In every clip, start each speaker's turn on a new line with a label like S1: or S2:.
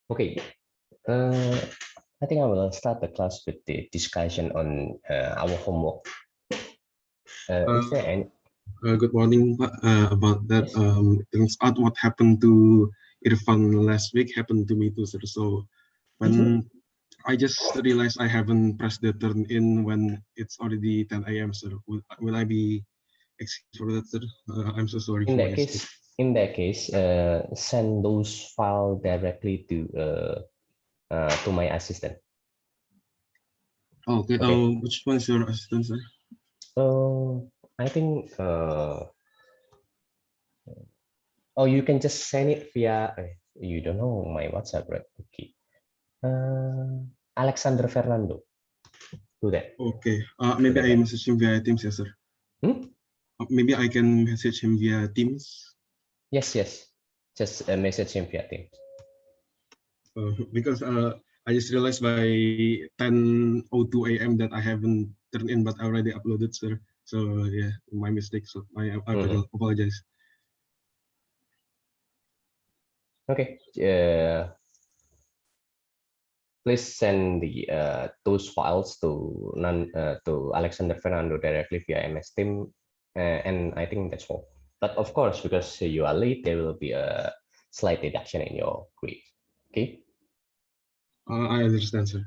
S1: Okay. I think I will start the class with the discussion on our homework. Is there any?
S2: Good morning. About that,
S1: Yes.
S2: turns out what happened to Irfan last week happened to me too, sir. So when I just realized I haven't pressed the turn in when it's already 10 a.m., sir, will I be excused for that, sir? I'm so sorry
S1: In
S2: for my
S1: that
S2: mistake.
S1: case, send those files directly to my assistant.
S2: Okay.
S1: Okay.
S2: Which one is your assistant, sir?
S1: I think. Oh, you can just send it via. You don't know my WhatsApp, right? Okay. Alexander Fernando. Do that.
S2: Okay.
S1: Do
S2: Maybe I
S1: that.
S2: message him via Teams, yes, sir.
S1: Hmm?
S2: Maybe I can message him via Teams.
S1: Yes. Just message him via Teams.
S2: Because I just realized by 10:02 a.m. that I haven't turned in, but I already uploaded, sir. So yeah, my mistake. So I apologize.
S1: Okay. Please send the those files to Alexander Fernando directly via MS Team, and I think that's all. But of course, because you are late, there will be a slight deduction in your grade. Okay.
S2: I understand, sir.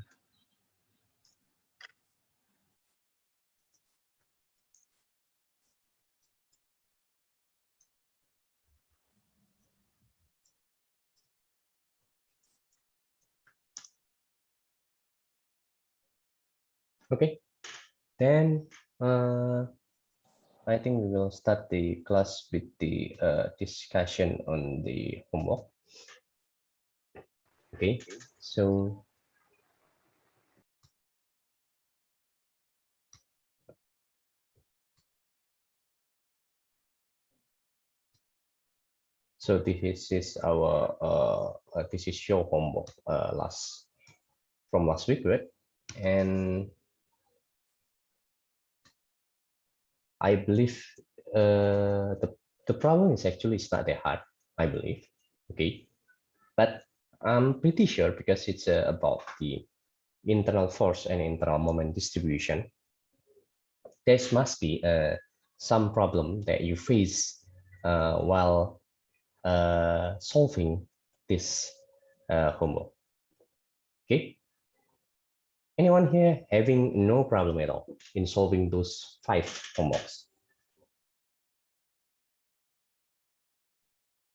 S1: Okay. Then I think we will start the class with the discussion on the homework. Okay. So this is our this is your homework from last week, right? And I believe the problem is actually it's not that hard, I believe. Okay, but I'm pretty sure because it's about the internal force and internal moment distribution. There must be some problem that you face while solving this homework. Okay. Anyone here having no problem at all in solving those 5 homeworks?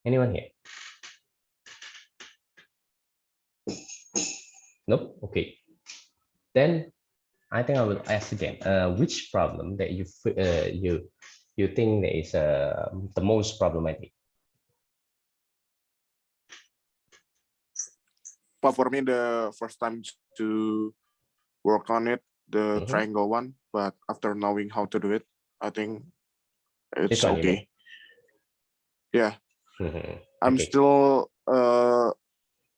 S1: Anyone here? Nope. Okay. Then I think I will ask again. Which problem that you think that is the most problematic?
S3: But for me, the first time to work on it, the triangle one. But after knowing how to do it, I think it's
S1: This one,
S3: okay. Yeah. I'm
S1: Okay.
S3: still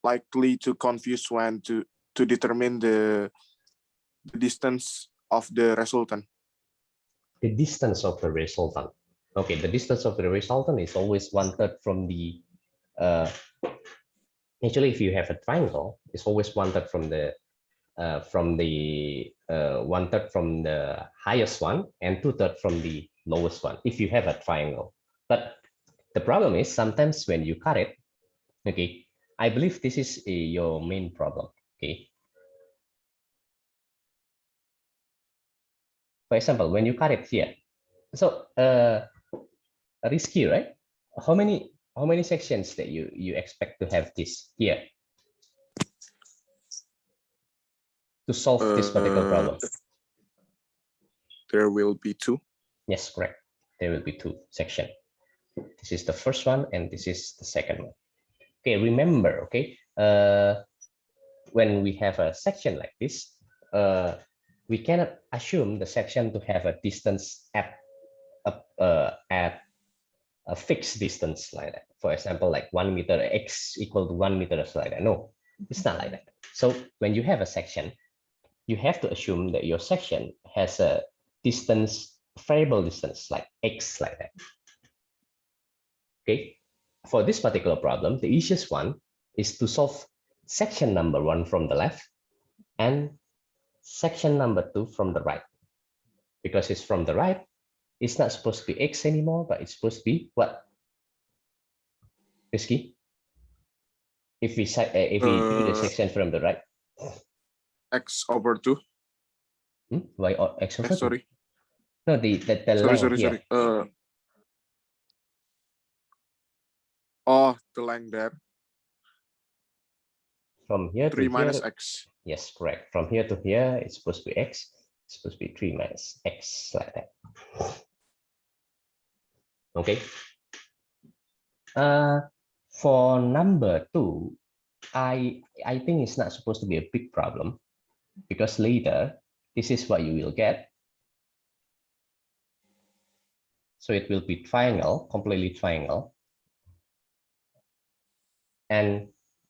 S3: likely to confuse when to determine the distance of the resultant.
S1: The distance of the resultant. Okay, the distance of the resultant is always 1/3 from the. Actually, if you have a triangle, it's always 1/3 from the 1/3 from the highest one and 2/3 from the lowest one. If you have a triangle, but the problem is sometimes when you cut it. Okay, I believe this is your main problem. Okay. For example, when you cut it here, so risky, right? How many sections that you expect to have this here to solve this particular problem?
S3: There will be 2.
S1: Yes, correct. There will be 2 sections. This is the first one, and this is the second one. Okay, remember, okay, when we have a section like this, we cannot assume the section to have a distance at a fixed distance like that. For example, like 1 meter, x equal to 1 meter, like that. No, it's not like that. So when you have a section, you have to assume that your section has a distance, variable distance, like x, like that. Okay. For this particular problem, the easiest one is to solve section number 1 from the left and section number 2 from the right. Because it's from the right, it's not supposed to be X anymore, but it's supposed to be what? Risky? If we do the section from the right.
S3: X over 2.
S1: Why X over 2?
S3: Sorry.
S1: No, the length here.
S3: Sorry. Oh, the length there.
S1: From here
S3: 3
S1: to
S3: minus
S1: here.
S3: X.
S1: Yes, correct. From here to here, it's supposed to be X. It's supposed to be 3 minus X, like that. Okay. For number 2, I think it's not supposed to be a big problem, because later, this is what you will get. So it will be triangle, completely triangle. And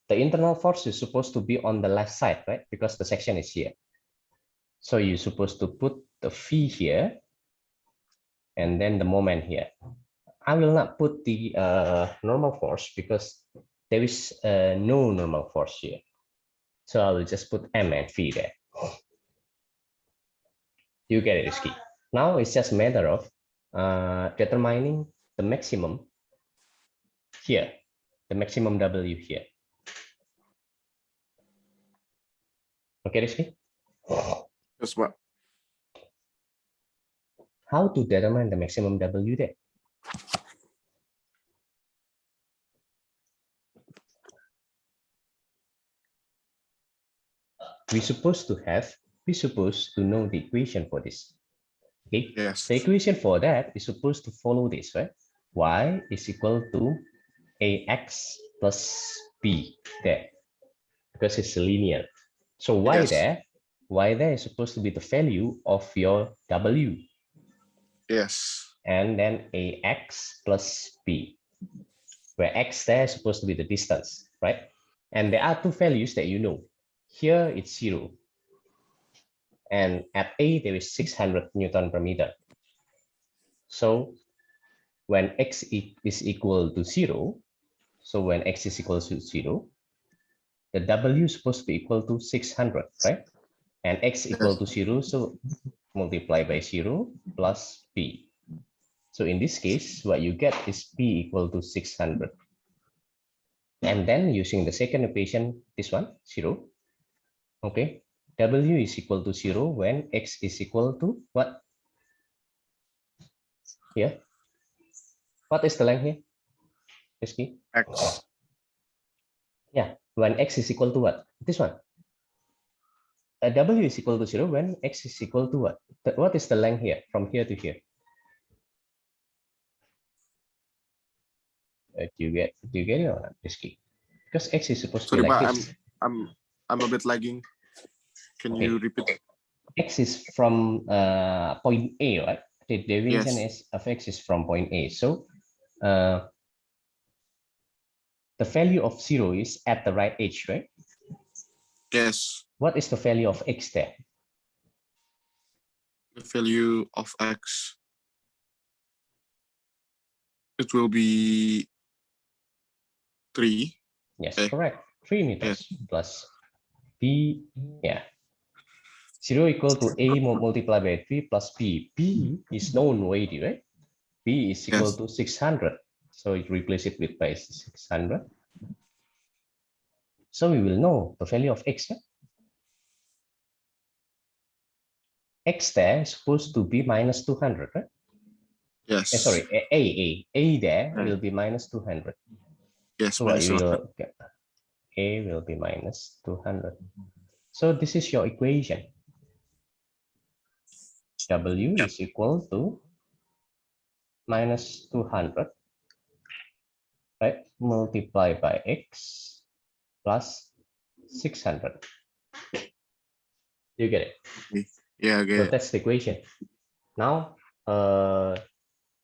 S1: the internal force is supposed to be on the left side, right? Because the section is here. So you're supposed to put the phi here, and then the moment here. I will not put the normal force because there is no normal force here. So I will just put M and phi there. You get it, Risky. Now it's just a matter of determining the maximum here, the maximum W here. Okay, Risky?
S3: That's what.
S1: How to determine the maximum W there? We're supposed to know the equation for this. Okay.
S3: Yes.
S1: The equation for that is supposed to follow this, right? Y is equal to AX plus B there, because it's linear. So Y there is supposed to be the value of your W.
S3: Yes.
S1: And then AX plus B, where X there is supposed to be the distance, right? And there are two values that you know. Here it's 0. And at A, there is 600 Newton per meter. So when X is equal to 0, so when X is equal to 0, the W is supposed to be equal to 600, right? And X equal to 0, so multiply by 0 plus B. So in this case, what you get is P equal to 600. And then using the second equation, this one, 0, okay? W is equal to 0 when X is equal to what? Here. What is the length here? Risky?
S3: X.
S1: Yeah, when X is equal to what? This one. W is equal to 0 when X is equal to what? What is the length here from here to here? Do you get it or not, Risky? Because X is supposed to be like this.
S3: I'm a bit lagging. Can you repeat?
S1: X is from point A, right? The derivation of X is from point A. So the value of 0 is at the right edge, right?
S3: Yes.
S1: What is the value of X there?
S3: The value of X, it will be 3.
S1: Yes, correct. 3 meters plus B. Yeah. 0 equal to A multiplied by 3 plus B. B is known already, right? B is equal to 600. So you replace it with by 600. So we will know the value of X. Right? X there is supposed to be minus 200, right?
S3: Yes.
S1: Sorry, A there will be minus 200.
S3: Yes,
S1: so what you will get? A will be minus 200. So this is your equation. W is equal to minus 200, right? Multiplied by X plus 600. You get it?
S3: Yeah, I get
S1: So
S3: it.
S1: that's the equation. Now,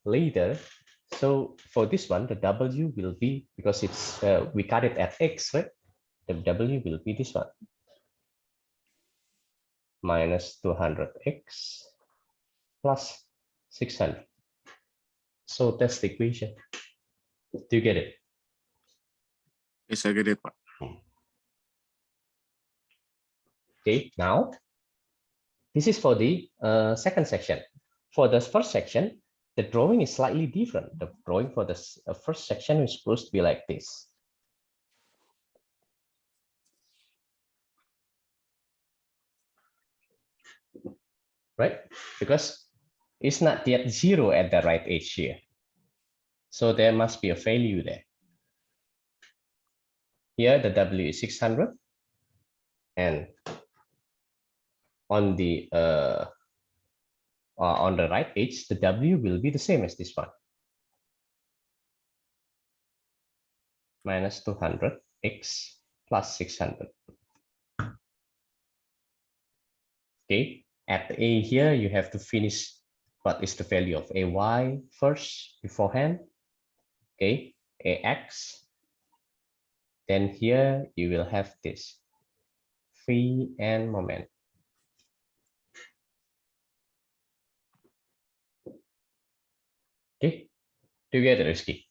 S1: later, so for this one, the W will be, because it's we cut it at X, right? The W will be this one. Minus 200X plus 600. So that's the equation. Do you get it?
S3: Yes, I get it.
S1: Okay, now this is for the second section. For the first section, the drawing is slightly different. The drawing for the first section is supposed to be like this. Right? Because it's not yet 0 at the right edge here. So there must be a value there. Here the W is 600. And on the right edge, the W will be the same as this one. Minus 200 x plus 600. Okay, at A here, you have to finish what is the value of AY first beforehand. Okay, AX. Then here you will have this phi and moment. Okay, together, Rizky.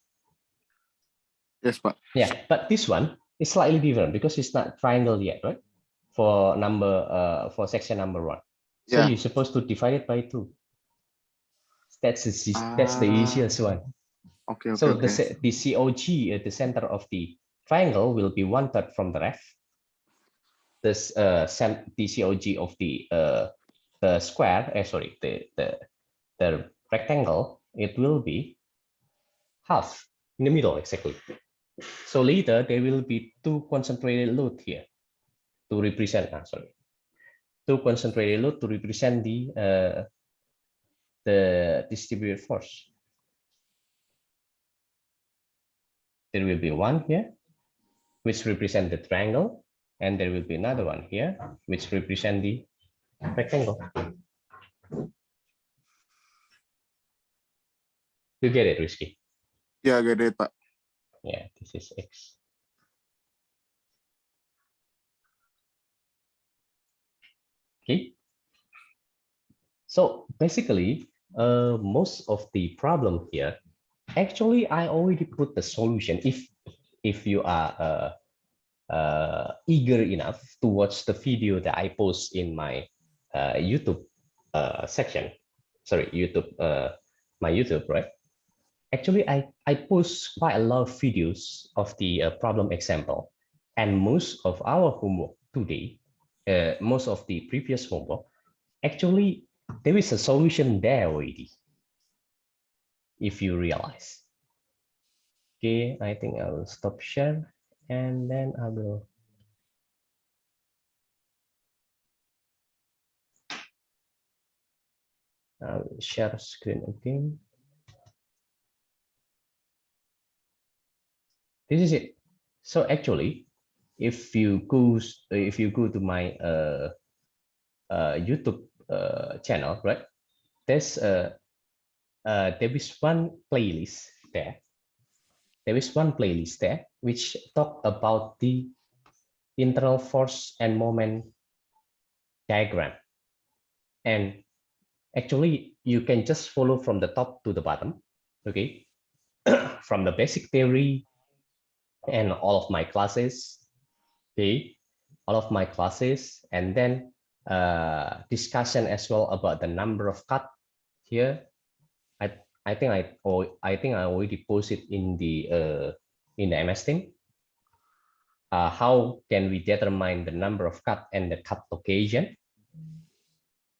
S3: Yes, Pak.
S1: Yeah, but this one is slightly different because it's not triangle yet, right? For for section number 1. So
S3: Yeah.
S1: you're supposed to divide it by 2. That's the easiest one.
S3: Okay.
S1: So the COG at the center of the triangle will be 1/3 from the left. This the COG of the square, sorry, the rectangle, it will be half in the middle exactly. So later there will be 2 concentrated load here to represent. Sorry, 2 concentrated load to represent the distributed force. There will be one here, which represent the triangle, and there will be another one here, which represent the rectangle. You get it, Rizky?
S3: Yeah, I get it, Pak.
S1: Yeah, this is X. Okay. So basically, most of the problem here, actually, I already put the solution. If you are eager enough to watch the video that I post in my YouTube section, sorry, YouTube, my YouTube, right? Actually, I post quite a lot of videos of the problem example, and most of our homework today, most of the previous homework, actually, there is a solution there already, if you realize. Okay, I think I will stop share, and then I will share screen again. This is it. So actually, if you go to my YouTube channel, right? There is one playlist there. There is one playlist there which talk about the internal force and moment diagram, and actually you can just follow from the top to the bottom. Okay, from the basic theory and all of my classes. Okay, all of my classes, and then discussion as well about the number of cut here. I think I already posted in the MS thing. How can we determine the number of cut and the cut occasion?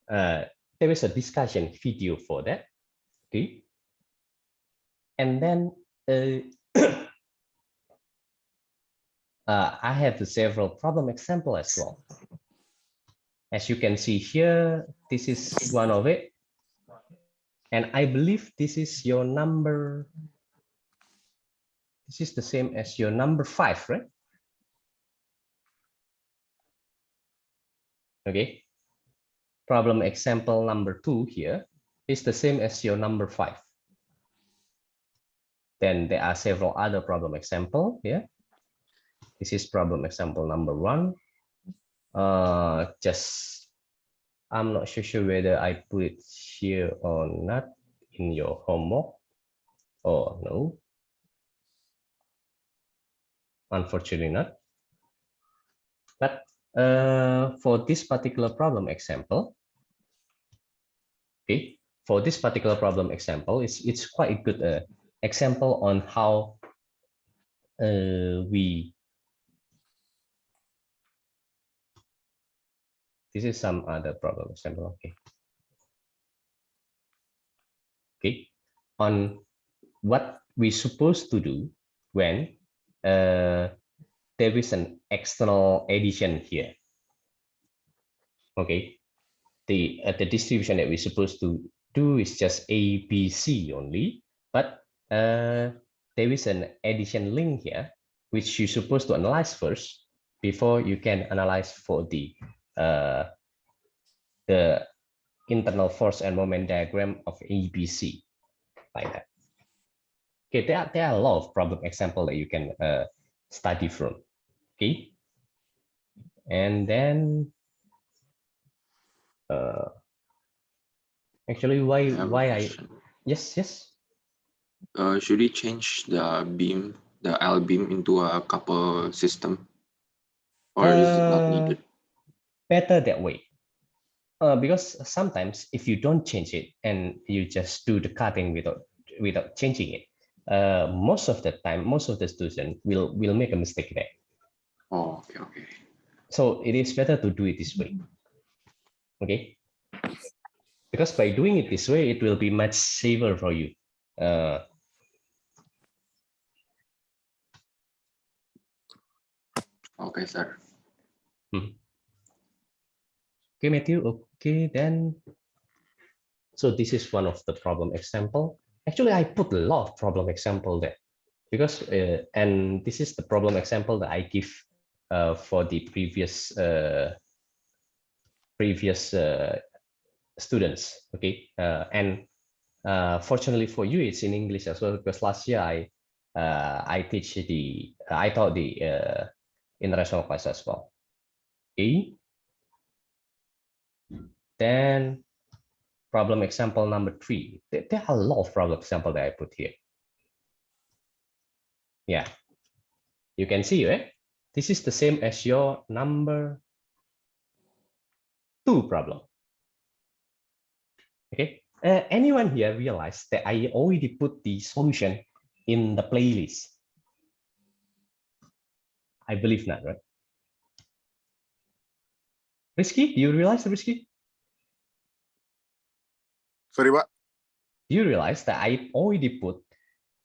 S1: There is a discussion video for that. Okay, and then I have several problem example as well. As you can see here, this is one of it. And I believe this is your number. This is the same as your number 5, right? Okay. Problem example number 2 here is the same as your number 5. Then there are several other problem example here. This is problem example number 1. I'm not so sure whether I put it here or not in your homework. Oh, no. Unfortunately not. But For this particular problem example, okay, for this particular problem example, it's quite a good example on how this is some other problem example, okay, on what we supposed to do when there is an external addition here. Okay, the distribution that we're supposed to do is just A, B, C only, but there is an addition link here, which you're supposed to analyze first before you can analyze for the internal force and moment diagram of ABC, like that. Okay, there are a lot of problem example that you can study from. Okay, and then actually why I yes.
S4: Should we change the beam, the L beam, into a couple system, or is it not needed?
S1: Better that way. Because sometimes if you don't change it and you just do the cutting without changing it, most of the time, most of the students will make a mistake there.
S4: Oh, okay.
S1: So it is better to do it this way. Okay. Because by doing it this way, it will be much safer for you.
S4: Okay, sir.
S1: Okay, Matthew. Okay, then. So this is one of the problem example. Actually, I put a lot of problem example there because, and this is the problem example that I give for the previous students. Okay, and fortunately for you, it's in English as well because last year I taught the international class as well. Okay. Then problem example number 3. There are a lot of problem example that I put here. Yeah, you can see, right? This is the same as your number 2 problem. Okay. Anyone here realize that I already put the solution in the playlist? I believe not, right? Rizky, do you realize, Rizky?
S3: Sorry, Pak.
S1: Do you realize that I already put,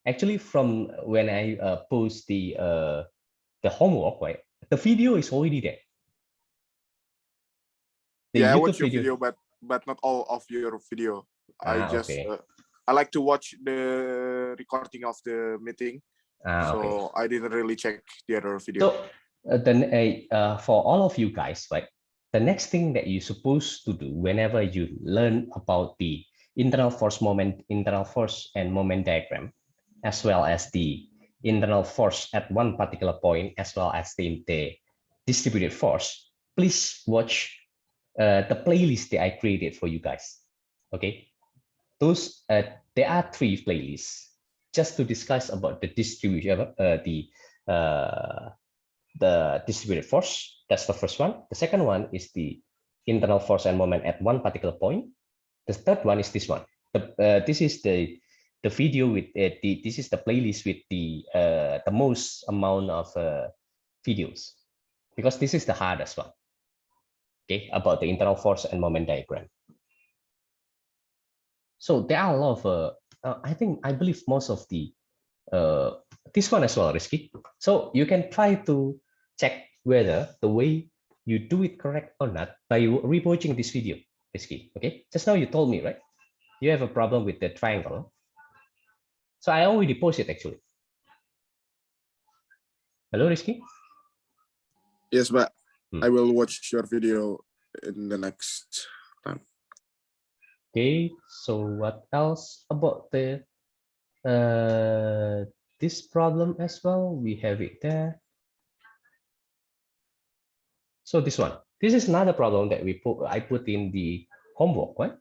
S1: actually from when I post the homework, right? The video is already there.
S3: Yeah, I watch your video, but not all of your video. I just
S1: okay.
S3: I like to watch the recording of the meeting, so
S1: okay.
S3: I didn't really check the other video.
S1: So then for all of you guys, right? The next thing that you're supposed to do whenever you learn about the internal force and moment diagram, as well as the internal force at one particular point, as well as the distributed force, please watch the playlist that I created for you guys. Okay, those there are 3 playlists just to discuss about the distribution, the distributed force. That's the first one. The second one is the internal force and moment at one particular point. The third one is this one. This is the video with this is the playlist with the most amount of videos, because this is the hardest one. Okay, about the internal force and moment diagram. So there are a lot of I believe most of the this one as well, Rizky. So you can try to check whether the way you do it correct or not by rewatching this video, Rizky. Okay, just now you told me, right? You have a problem with the triangle. So I already posted actually. Hello, Rizky?
S3: Yes, but I will watch your video in the next time.
S1: Okay, so what else about the this problem as well? We have it there. So this one, this is another problem that I put in the homework, right?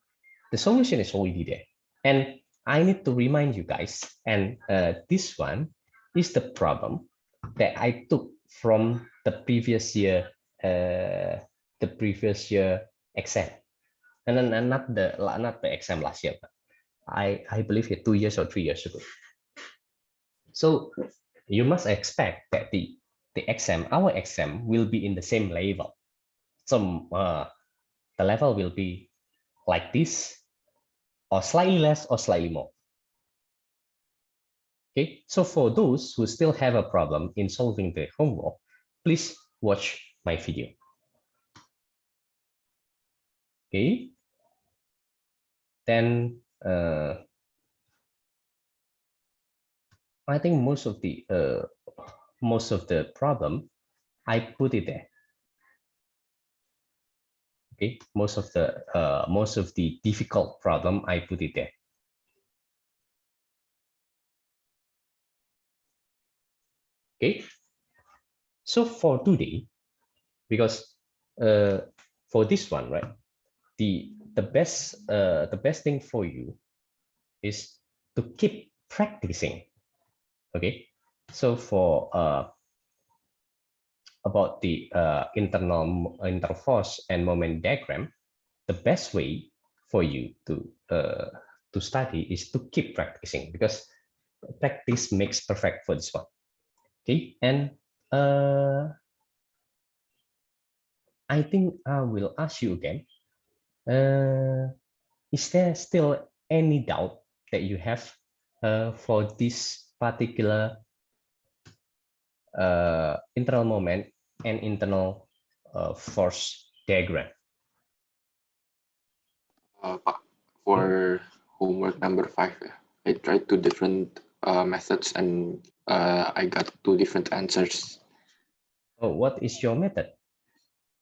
S1: The solution is already there. And I need to remind you guys, and this one is the problem that I took from the previous year the previous year exam, and then not the exam last year, but I believe it 2 years or 3 years ago. So you must expect that the exam, our exam, will be in the same level. So the level will be like this, or slightly less, or slightly more. Okay, so for those who still have a problem in solving the homework, please watch my video. Okay, then I think most of the problem I put it there. Okay, most of the difficult problem I put it there. Okay, so for today, because for this one, right, the best thing for you is to keep practicing. Okay, so for about the internal force and moment diagram, the best way for you to study is to keep practicing, because practice makes perfect for this one. Okay, and I think I will ask you again, is there still any doubt that you have for this particular internal moment and internal force diagram?
S4: For homework number 5, I tried 2 different methods and I got 2 different answers.
S1: Oh, what is your method?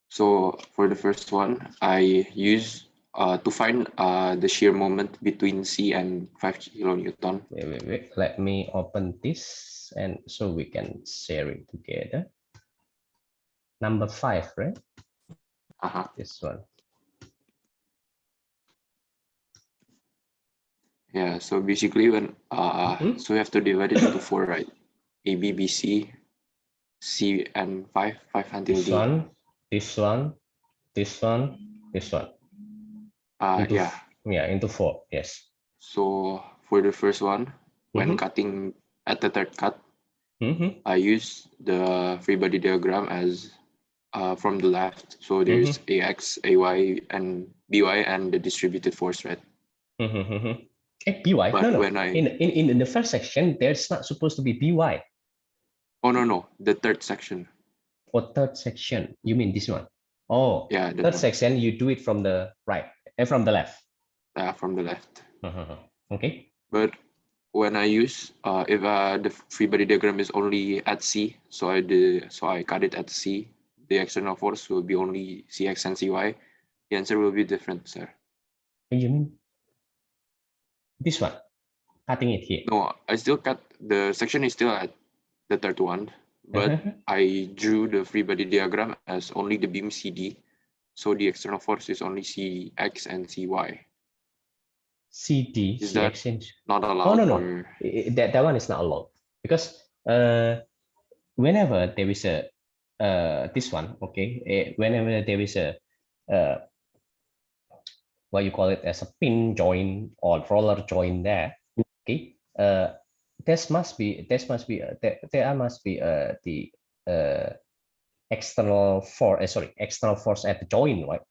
S4: So for the first one, I use to find the shear moment between C and 5 kilonewton.
S1: Wait. Let me open this, and so we can share it together. Number 5, right? This one.
S4: Yeah, so basically when so we have to divide it into 4, right? A, B, B, C, C and 5 until
S1: this
S4: D.
S1: One, this one, this one, this one. Into 4, yes.
S4: So for the first one, when cutting at the third cut, I use the free body diagram as from the left. So there's AX, AY, and BY, and the distributed force, right?
S1: BY?
S4: But
S1: No.
S4: when
S1: in the first section, there's not supposed to be BY.
S4: Oh, no. The third section.
S1: For third section, you mean this one? Oh, yeah. Third section, you do it from the right, from the left.
S4: From the left.
S1: Okay.
S4: But when I use, if the free body diagram is only at C, so I cut it at C, the external force will be only CX and CY. The answer will be different, sir.
S1: You mean this one? Cutting it here?
S4: No, I still cut, the section is still at the third one, but I drew the free body diagram as only the beam CD. So the external force is only CX and CY.
S1: CD,
S4: is
S1: CX,
S4: that not allowed?
S1: Oh, no. That one is not allowed, because whenever there is a this one, okay, whenever there is a what you call it as a pin joint or roller joint there, okay, there must be the external force at the joint, right?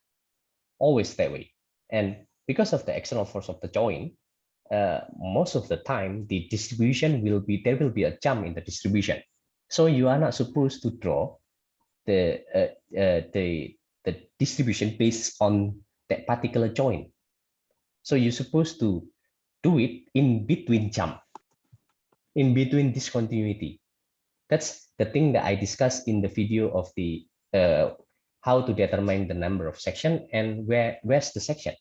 S1: Always that way. And because of the external force of the joint, most of the time the distribution there will be a jump in the distribution. So you are not supposed to draw the distribution based on that particular joint. So you're supposed to do it in between jump, in between discontinuity. That's the thing that I discussed in the video of the how to determine the number of section and where's the section.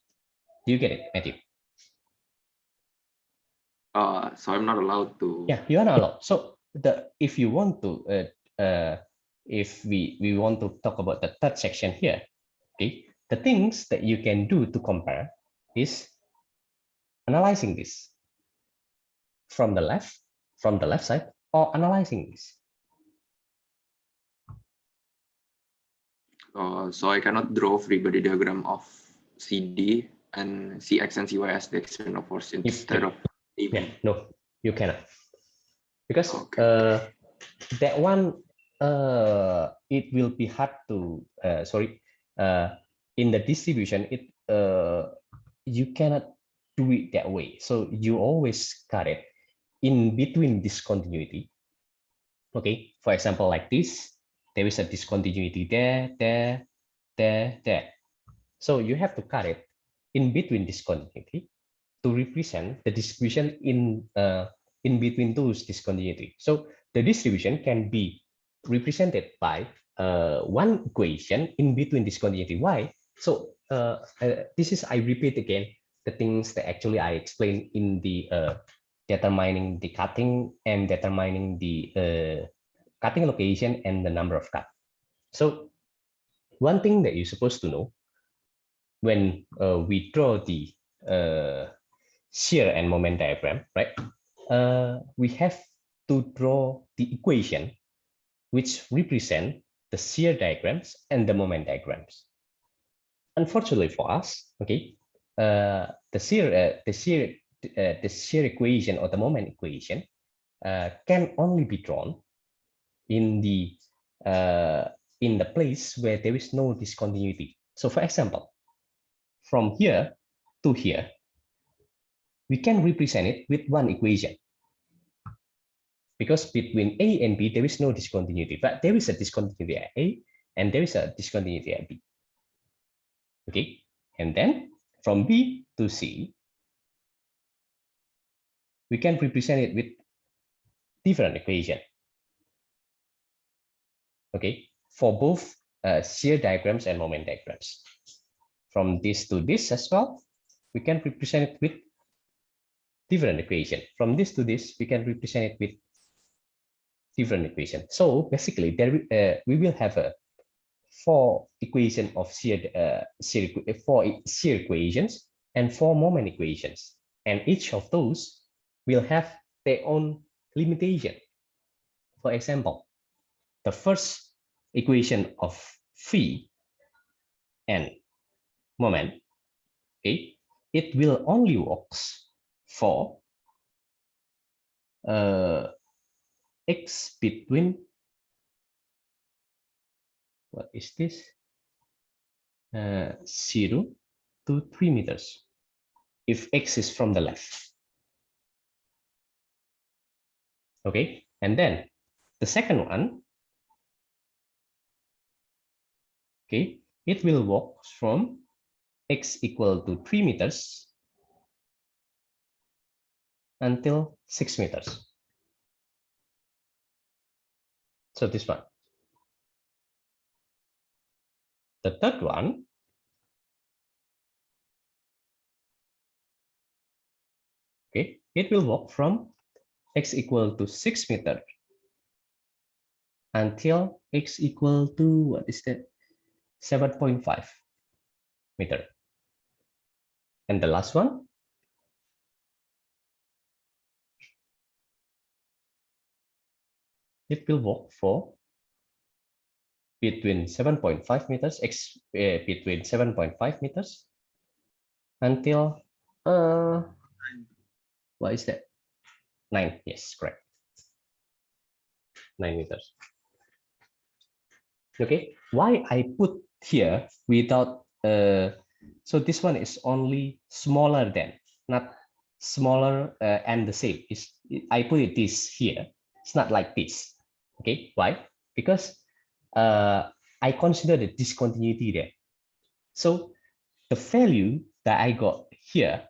S1: Do you get it, Matthew?
S4: So I'm not allowed to.
S1: Yeah, you are not allowed. So if you want to if we want to talk about the third section here, okay, the things that you can do to compare is analyzing this from the left side, or analyzing this.
S4: So I cannot draw free body diagram of CD and CX and CY as the external force instead of AB.
S1: Yeah, no, you cannot, because
S4: Okay.
S1: that one it will be hard to in the distribution you cannot do it that way. So you always cut it in between discontinuity. Okay, for example, like this, there is a discontinuity there. So you have to cut it in between discontinuity to represent the distribution in between those discontinuity. So the distribution can be represented by one equation in between discontinuity. Why? So this is, I repeat again, the things that actually I explained in the determining the cutting and determining the cutting location and the number of cut. So one thing that you're supposed to know when we draw the shear and moment diagram, right? We have to draw the equation which represent the shear diagrams and the moment diagrams. Unfortunately for us, okay, the shear equation or the moment equation can only be drawn in the place where there is no discontinuity. So for example, from here to here, we can represent it with one equation. Because between A and B, there is no discontinuity, but there is a discontinuity at A and there is a discontinuity at B. Okay, and then from B to C, we can represent it with different equation. Okay, for both shear diagrams and moment diagrams. From this to this as well, we can represent it with different equation. From this to this, we can represent it with different equation. So basically, there we will have a four equation of four shear equations and four moment equations, and each of those will have their own limitation. For example, the first equation of phi and moment, okay, it will only works for x between, what is this, 0 to 3 meters, if x is from the left. Okay, and then the second one, okay, it will work from x equal to 3 meters until 6 meters. So this one. The third one, okay, it will work from x equal to 6 meters until x equal to, what is that, 7.5 meter. And the last one, it will work for between 7.5 meters, between 7.5 meters until, what is that? 9, yes, correct. 9 meters. Okay, why I put here without, so this one is only smaller than, not smaller and the same. I put it this here. It's not like this. Okay, why? Because I consider the discontinuity there. So the value that I got here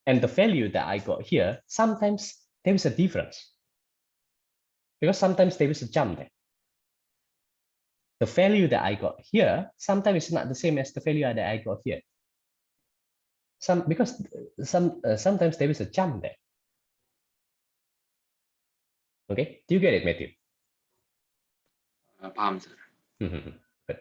S1: and the value that I got here, sometimes there is a difference. Because sometimes there is a jump there. The value that I got here, sometimes it's not the same as the value that I got here. Because sometimes there is a jump there. Okay, do you get it, Matthew?
S4: Paham, sir.
S1: Good.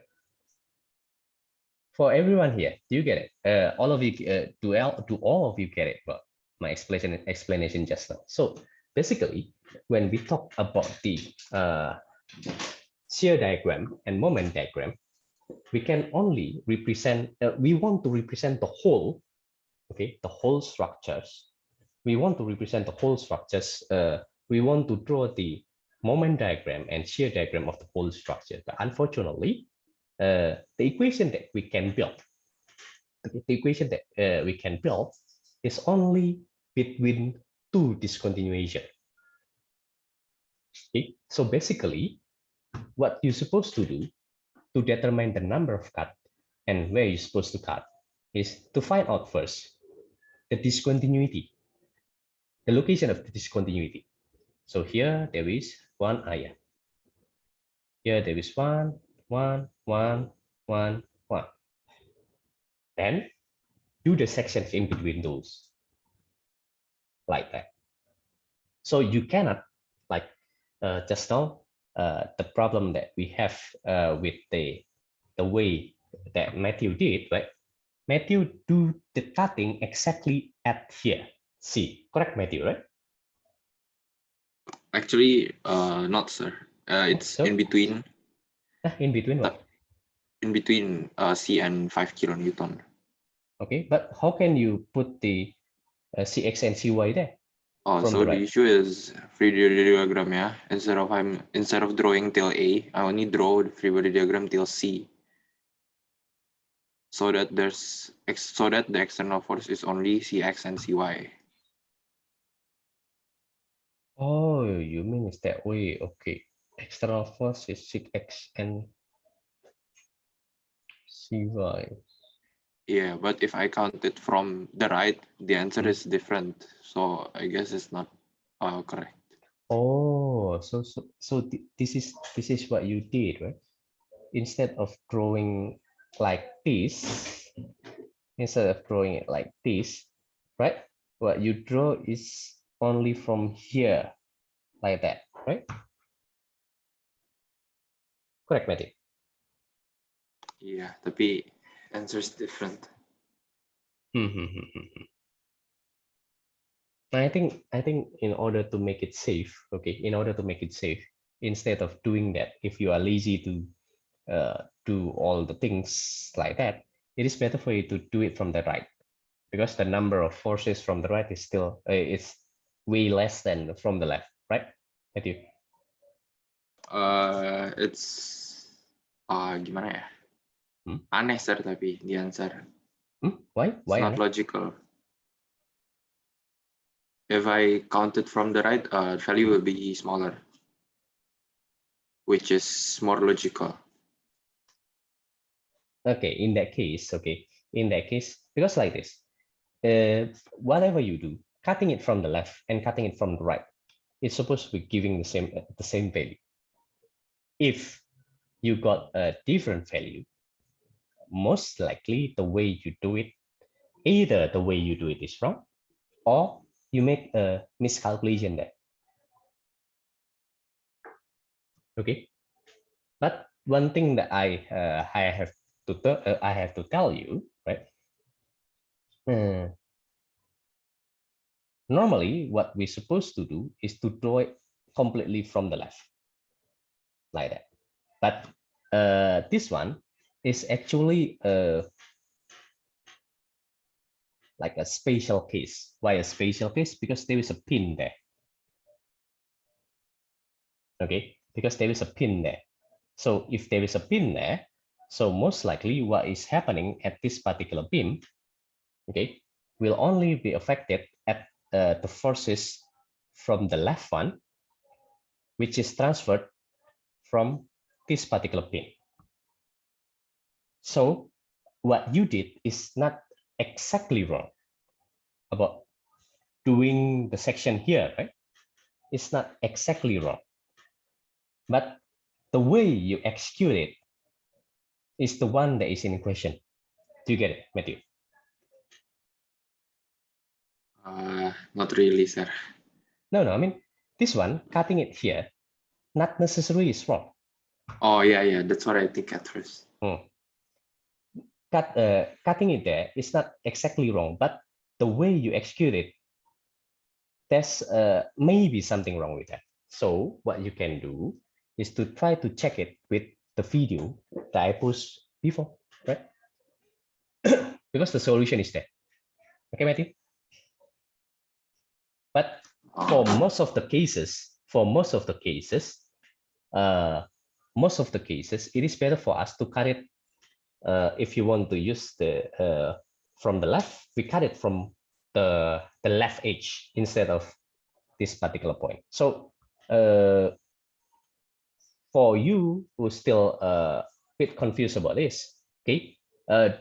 S1: For everyone here, do you get it? All of you, do all of you get it? Well, my explanation just now. So basically, when we talk about the shear diagram and moment diagram, we can only represent, we want to represent the whole, okay, the whole structures. We want to represent the whole structures. We want to draw the moment diagram and shear diagram of the whole structure. But unfortunately, the equation that we can build, is only between two discontinuation. Okay, so basically, what you're supposed to do to determine the number of cut and where you're supposed to cut is to find out first the discontinuity, the location of the discontinuity. So here there is one area. Here there is one. Then do the sections in between those, like that. So you cannot, like just now, the problem that we have with the way that Matthew did, right? Matthew do the cutting exactly at here. See, correct, Matthew, right?
S4: Actually, not, sir. It's
S1: so?
S4: in between.
S1: In between what?
S4: In between C and 5 kilonewton.
S1: Okay, but how can you put the CX and CY there?
S4: Oh, so the issue is free body diagram, yeah. Instead of drawing till A, I only draw the free body diagram till C. So that the external force is only CX and CY.
S1: Oh, you mean it's that way? Okay, external force is 6x and CY.
S4: Yeah, but if I count it from the right, the answer is different. So I guess it's not correct.
S1: Oh, so this is what you did, right? Instead of drawing like this, right? What you draw is only from here, like that, right? Correct, Matthew?
S4: Yeah, tapi answer is different.
S1: I think in order to make it safe, okay, instead of doing that, if you are lazy to do all the things like that, it is better for you to do it from the right, because the number of forces from the right is still it's way less than from the left, right, Matthew?
S4: It's gimana ya? Aneh, sir, tapi the answer.
S1: Why?
S4: It's not logical. If I count it from the right, value will be smaller, which is more logical.
S1: Okay, in that case, because like this, whatever you do, cutting it from the left and cutting it from the right, it's supposed to be giving the same value. If you got a different value, most likely the way you do it, either the way you do it is wrong, or you make a miscalculation there. Okay, but one thing that I have to tell you, right? Normally, what we're supposed to do is to draw it completely from the left, like that. But this one is actually like a special case. Why a special case? Because there is a pin there. Okay, because there is a pin there. So if there is a pin there, so most likely what is happening at this particular pin, okay, will only be affected at the forces from the left one, which is transferred from this particular pin. So what you did is not exactly wrong about doing the section here, right? It's not exactly wrong, but the way you execute it is the one that is in question. Do you get it, Matthew?
S4: Not really, sir.
S1: No, I mean, this one, cutting it here, not necessarily is wrong.
S4: Oh, yeah, that's what I think at first.
S1: Cutting it there is not exactly wrong, but the way you execute it, there's maybe something wrong with that. So what you can do is to try to check it with the video that I post before, right? Because the solution is there. Okay, Matthew? But for most of the cases, it is better for us to cut it. If you want to use the from the left, we cut it from the left edge instead of this particular point. So for you who still a bit confused about this, okay,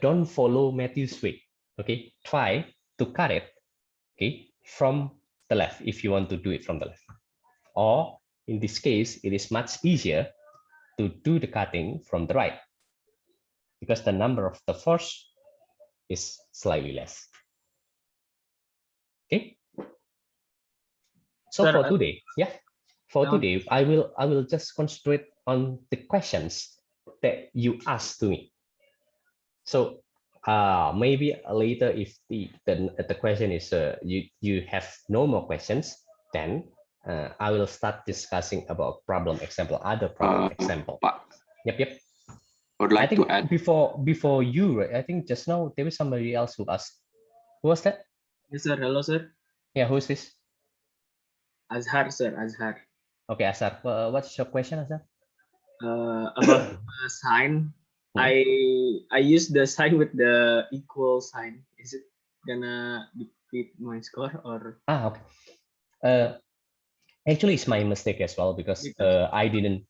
S1: don't follow Matthew's way. Okay, try to cut it, okay, from the left if you want to do it from the left. Or in this case, it is much easier to do the cutting from the right because the number of the force is slightly less. Okay. So for today, yeah, for today, I will just concentrate on the questions that you asked to me. So maybe later, if the question is you have no more questions, then I will start discussing about problem example, other problem example. Yep.
S4: I would like to add
S1: before you, right? I think just now there was somebody else who asked. Who was that?
S5: Yes, sir. Hello, sir.
S1: Yeah, who is this?
S5: Azhar, sir. Azhar.
S1: Okay, Azhar. What's your question, Azhar?
S5: About the sign. I use the sign with the equal sign. Is it gonna deplete my score or?
S1: Okay. Actually, it's my mistake as well because I didn't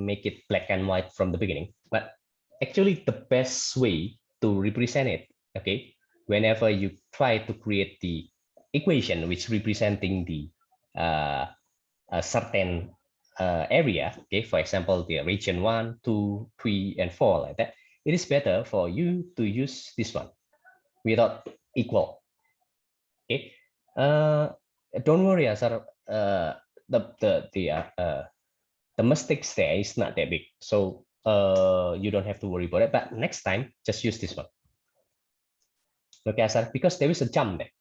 S1: make it black and white from the beginning. But actually, the best way to represent it, okay, whenever you try to create the equation which representing the a certain area, okay, for example, the region 1, 2, 3, and 4, like that, it is better for you to use this one without equal. Okay. Don't worry, Azhar. The mistakes there is not that big, so you don't have to worry about it. But next time, just use this one. Okay, Azhar, because there is a jump there.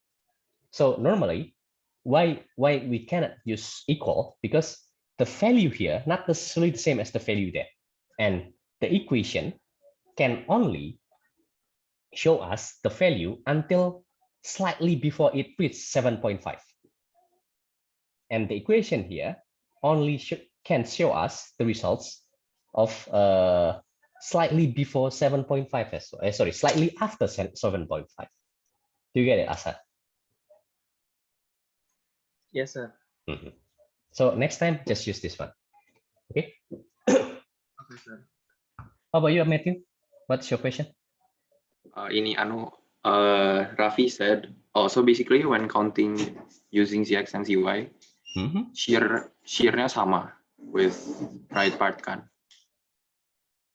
S1: So normally, why we cannot use equal? Because the value here not necessarily the same as the value there, and the equation can only show us the value until slightly before it reaches 7.5. And the equation here only can show us the results of slightly before 7.5 as well. Sorry, slightly after 7.5. Do you get it, Azhar?
S5: Yes, sir.
S1: So next time, just use this one. Okay.
S5: Okay, sir.
S1: How about you, Matthew? What's your question?
S4: Raffi said, so basically when counting using ZX and ZY, shear-nya sama with right part kan.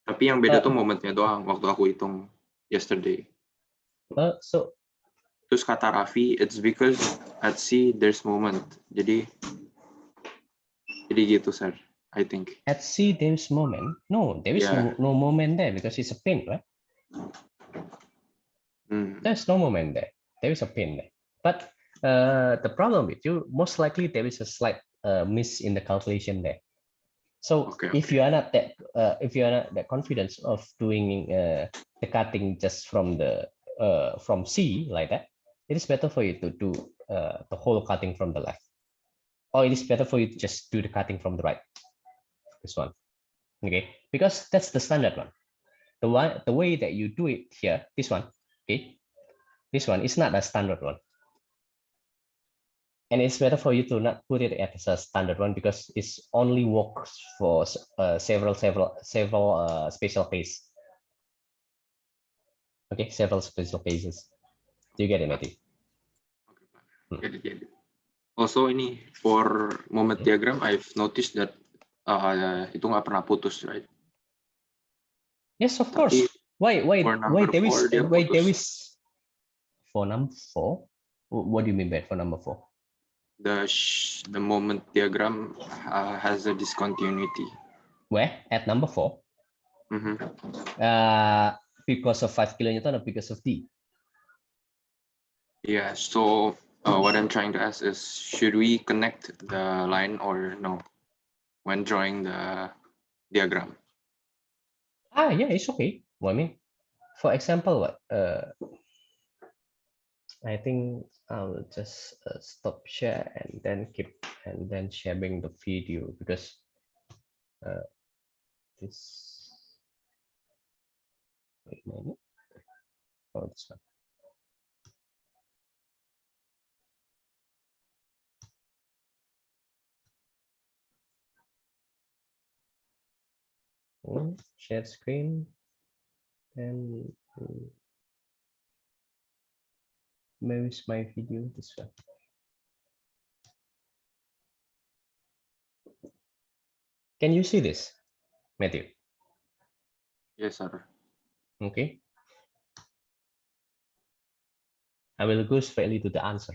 S4: Tapi yang beda tuh momentnya doang waktu aku hitung yesterday. Terus kata Raffi, it's because at C there's moment. Jadi gitu, sir. I think.
S1: At C there's moment. No, there is no moment there because it's a pin, right? There's no moment there. There is a pin there. But the problem with you, most likely there is a slight miss in the calculation there. So if you are not that confident of doing the cutting just from the from C like that, it is better for you to do the whole cutting from the left, or it is better for you to just do the cutting from the right. This one, okay, because that's the standard one. The way that you do it here, this one, okay, this one is not a standard one. And it's better for you to not put it as a standard one because it's only works for several special cases. Okay, several special cases. Do you get it, Matthew?
S4: Okay, get it. Also ini for moment diagram, I've noticed that itu nggak pernah putus, right?
S1: Yes, of course. Why there is for number 4? What do you mean by for number 4?
S4: The moment diagram has a discontinuity.
S1: Where? At number 4? Because of 5 kilonewton or because of D?
S4: Yeah, so what I'm trying to ask is, should we connect the line or no? when drawing the diagram.
S1: Yeah, it's okay. Well, I mean, for example, what I think I'll just stop share and then sharing the video because this. Wait a minute. Oh, this one. Share screen and where is my video? This one. Can you see this, Matthew?
S4: Yes, sir.
S1: Okay. I will go straight to the answer.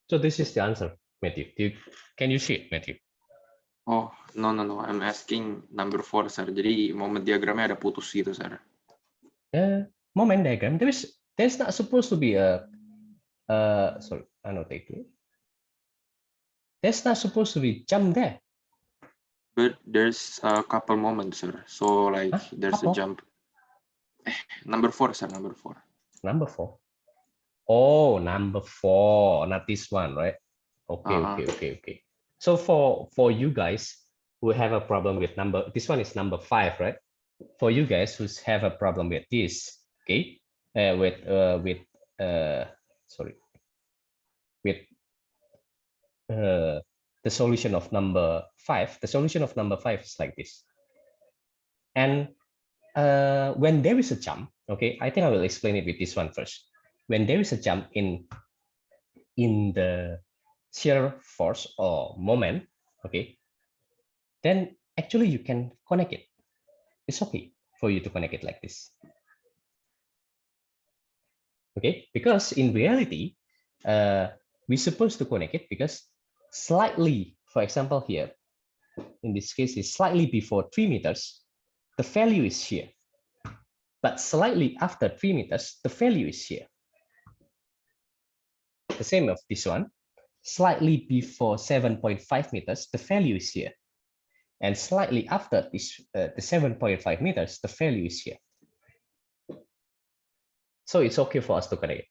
S1: So this is the answer, Matthew. Can you see it, Matthew?
S4: Oh, no. I'm asking number 4, sir. Jadi moment diagramnya ada putus gitu, sir.
S1: Moment diagram. There's not supposed to be a sorry, annotate it. There's not supposed to be jump there.
S4: But there's a couple moments, sir. So like there's a jump. Number 4, sir. Number 4.
S1: Number 4. Oh, number 4, not this one, right? Okay. So for you guys who have a problem with number, this one is number 5, right? For you guys who have a problem with this, okay, with the solution of number 5, the solution of number 5 is like this. And when there is a jump, okay, I think I will explain it with this one first. When there is a jump in the shear force or moment, okay, then actually you can connect it. It's okay for you to connect it like this. Okay, because in reality, we're supposed to connect it because slightly, for example, here, in this case, is slightly before 3 meters, the value is here. But slightly after 3 meters, the value is here. The same of this one. Slightly before 7.5 meters, the value is here. And slightly after this, the 7.5 meters, the value is here. So it's okay for us to connect it.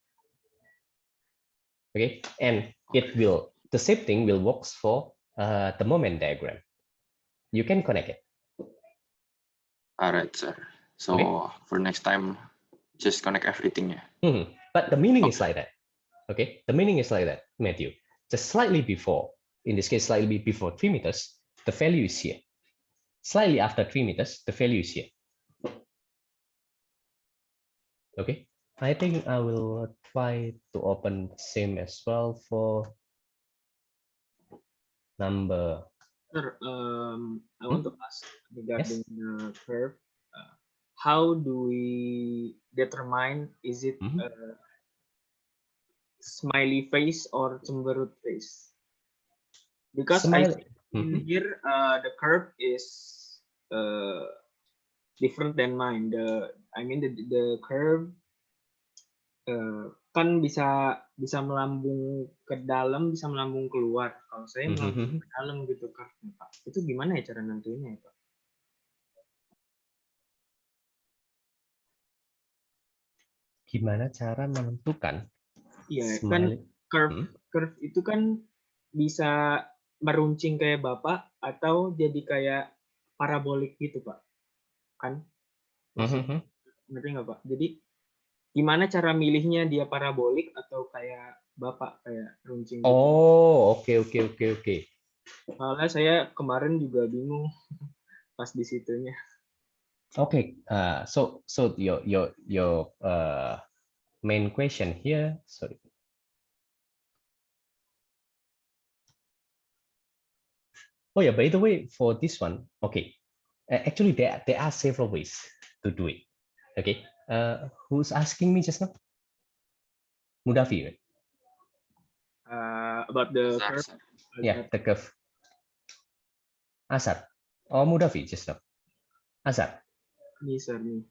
S1: Okay, and it will, the same thing will work for the moment diagram. You can connect it.
S4: All right, sir. So for next time, just connect everything. Yeah.
S1: But the meaning is like that. Okay, the meaning is like that, Matthew. Just slightly before, in this case, slightly before 3 meters, the value is here. Slightly after 3 meters, the value is here. Okay, I think I will try to open the same as well for number.
S5: Sir, I want to ask regarding the curve. How do we determine, is it smiley face or cemberut face? Because I see in here the curve is different than mine. The curve kan bisa melambung ke dalam, bisa melambung keluar. Kalau saya melambung ke dalam gitu, curve-nya, Pak. Itu gimana ya cara nentuinnya ya, Pak?
S1: Gimana cara menentukan?
S5: Iya, kan curve itu kan bisa meruncing kayak Bapak atau jadi kayak parabolik gitu, Pak. Kan? Ngerti nggak, Pak? Jadi gimana cara milihnya, dia parabolik atau kayak Bapak kayak runcing gitu?
S1: Oh, oke.
S5: Soalnya saya kemarin juga bingung pas di situnya.
S1: Okay, so your main question here, sorry. Oh yeah, by the way, for this one, okay, actually there are several ways to do it. Okay, Who's asking me just now? Mudafi, right?
S5: About the curve.
S1: Yeah, the curve. Asad. Oh, Mudafi just now. Asad.
S5: Me, sir, me.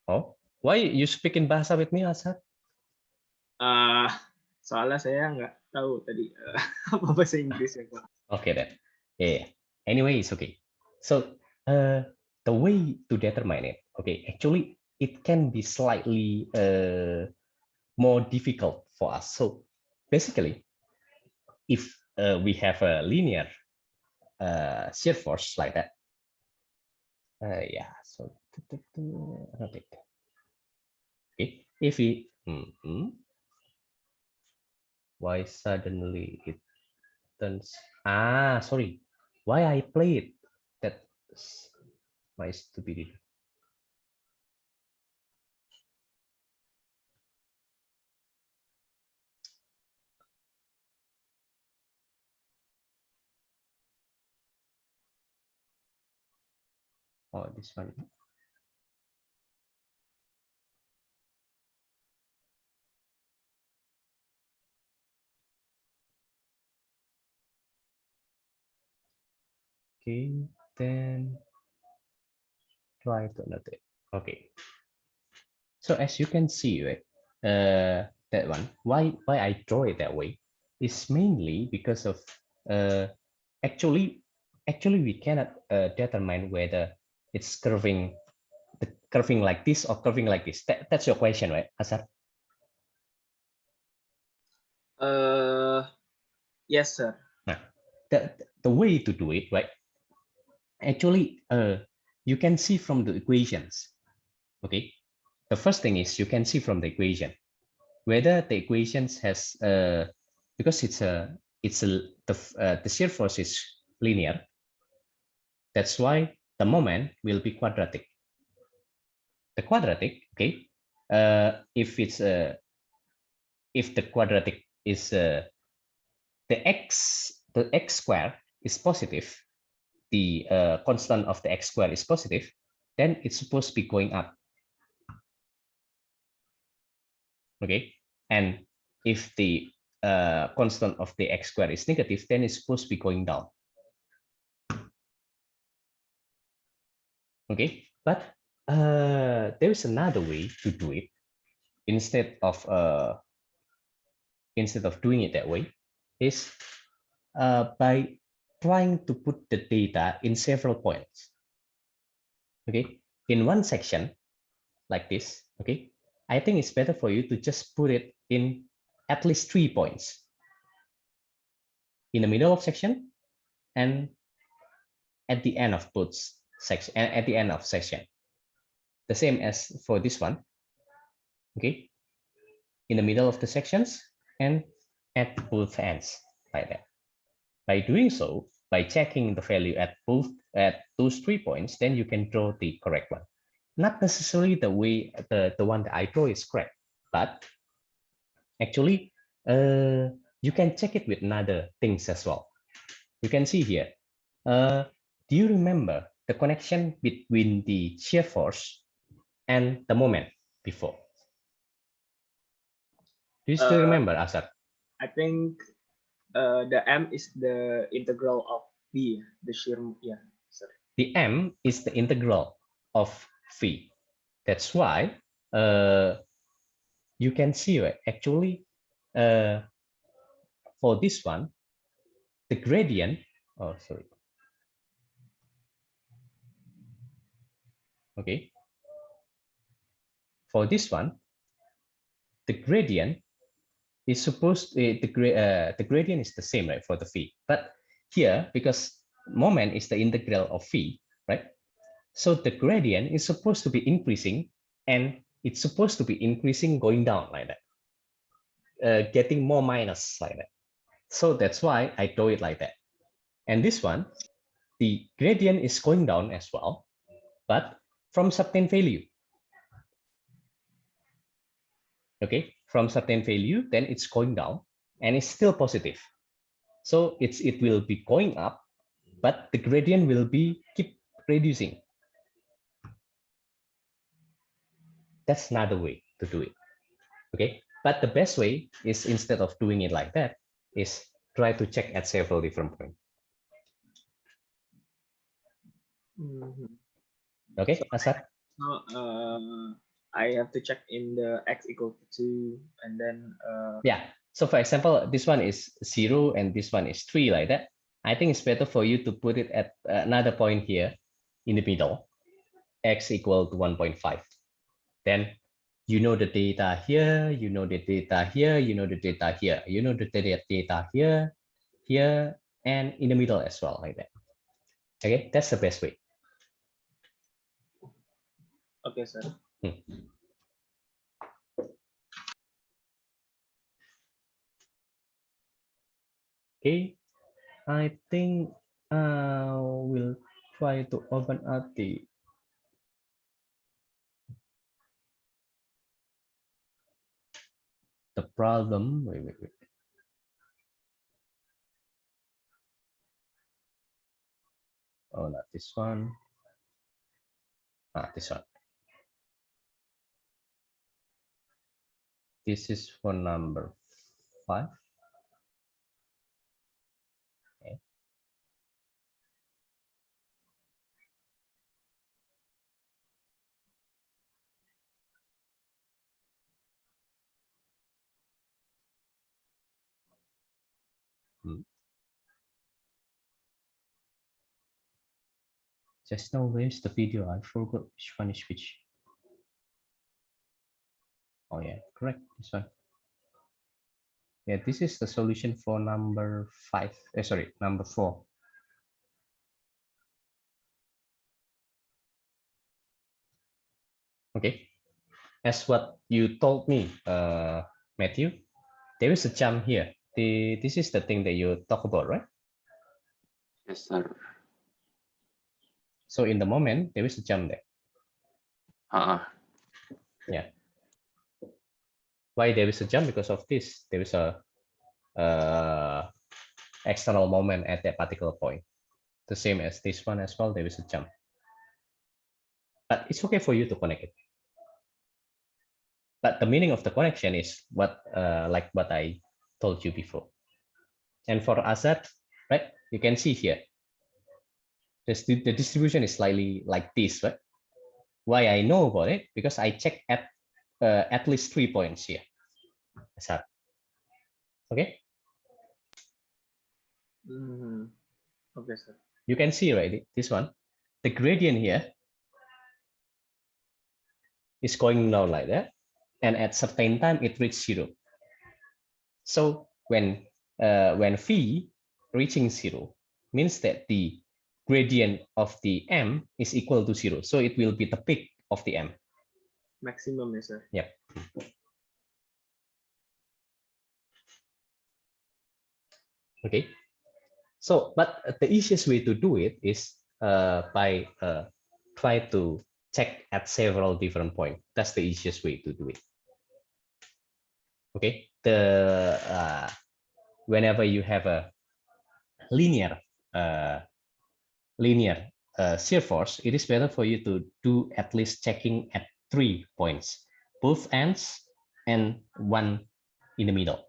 S1: Oh, why you speak in bahasa with me, Asad?
S5: Soalnya saya nggak tahu tadi apa bahasa Inggris ya, Pak.
S1: Okay then. Yeah. Anyway, it's okay. So the way to determine it, okay, actually it can be slightly more difficult for us. So basically, if we have a linear shear force like that, yeah. So okay, if we why suddenly it turns sorry, why I played that's my stupidity. Oh, this one. Okay, then try to annotate. Okay. So as you can see, right, that one, why I draw it that way is mainly because of actually we cannot determine whether it's curving like this or curving like this. That's your question, right, Asar?
S5: Yes, sir.
S1: Nah, the way to do it, right? Actually, you can see from the equations. Okay, the first thing is you can see from the equation whether the equations has because the shear force is linear. That's why the moment will be quadratic. The quadratic, okay, if it's if the quadratic is the x square is positive, the constant of the x square is positive, then it's supposed to be going up. Okay, and if the constant of the x square is negative, then it's supposed to be going down. Okay, but there is another way to do it instead of doing it that way, is by trying to put the data in several points. Okay, in one section like this. Okay, I think it's better for you to just put it in at least 3 points in the middle of section and at the end of both section and at the end of section. The same as for this one. Okay, in the middle of the sections and at both ends like that. By doing so, by checking the value at those 3 points, then you can draw the correct one. Not necessarily the way the one that I draw is correct, but actually you can check it with another things as well. You can see here. Do you remember the connection between the shear force and the moment before? Do you still remember, Asad?
S5: I think the m is the integral of v, the shear. Yeah, sorry.
S1: The m is the integral of phi. That's why you can see, right, actually for this one, the gradient. Oh, sorry. Okay. For this one, the gradient is supposed to, the gradient is the same, right, for the phi. But here, because moment is the integral of phi, right? So the gradient is supposed to be increasing, and it's supposed to be increasing going down like that, getting more minus like that. So that's why I draw it like that. And this one, the gradient is going down as well, but from certain value. Okay, from certain value, then it's going down and it's still positive. So it will be going up, but the gradient will be keep reducing. That's another way to do it. Okay, but the best way is, instead of doing it like that, is try to check at several different points. Okay, Asad?
S5: So I have to check in the x equal to 2, and then
S1: yeah. So for example, this one is 0 and this one is 3, like that. I think it's better for you to put it at another point here in the middle, x equal to 1.5. Then you know the data here, you know the data here, you know the data here, you know the data here, here, and in the middle as well, like that. Okay, that's the best way.
S5: Okay, sir.
S1: Okay, I think we'll try to open up the problem. Wait. Oh, not this one. This one. This is for number 5. Okay. Just now, where's the video? I forgot which one is which. Oh yeah, correct, this one. Yeah, this is the solution for number 5. Sorry, number 4. Okay, as what you told me, Matthew, there is a jump here. This is the thing that you talk about, right?
S4: Yes, sir.
S1: So in the moment, there is a jump there. Yeah. Why there is a jump? Because of this. There is a external moment at that particular point. The same as this one as well, there is a jump. But it's okay for you to connect it. But the meaning of the connection is what, like what I told you before. And for Azad, right, you can see here, the distribution is slightly like this, right? Why I know about it? Because I check at least 3 points here. Azad. Okay.
S5: Okay, sir.
S1: You can see, right, this one, the gradient here is going down like that, and at certain time it reaches 0. So when phi reaching 0 means that the gradient of the m is equal to 0. So it will be the peak of the m.
S5: Maximum, yes, sir.
S1: Yep. Okay. So, but the easiest way to do it is by try to check at several different points. That's the easiest way to do it. Okay. Whenever you have a linear shear force, it is better for you to do at least checking at 3 points, both ends and one in the middle,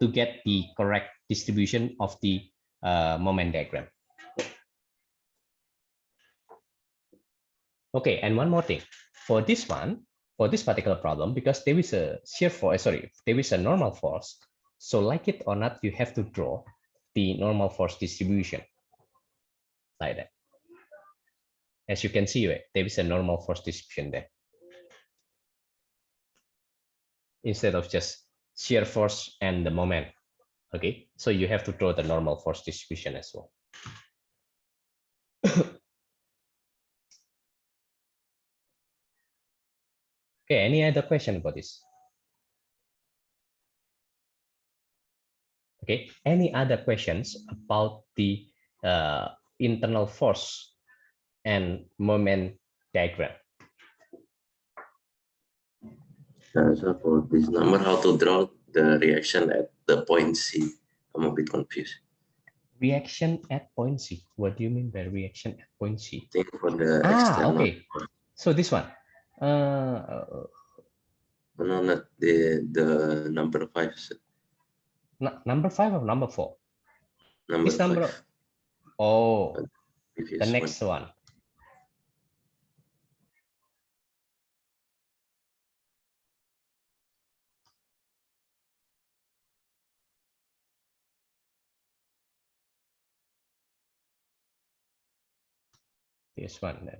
S1: to get the correct distribution of the moment diagram. Okay, and one more thing. For this one, for this particular problem, because there is a shear force, there is a normal force. So like it or not, you have to draw the normal force distribution like that. As you can see, there is a normal force distribution there, instead of just shear force and the moment. Okay, so you have to draw the normal force distribution as well. Okay, any other question about this? Okay, any other questions about the internal force and moment diagram?
S6: So for this number, how to draw the reaction at the point C? I'm a bit confused.
S1: Reaction at point C. What do you mean by reaction at point C?
S6: I think for the external.
S1: Okay. So this one,
S6: No, not the number 5.
S1: Number 5 or number 4?
S6: Number
S1: This
S6: 5.
S1: number. Oh, the
S6: Previous
S1: next one. This one then.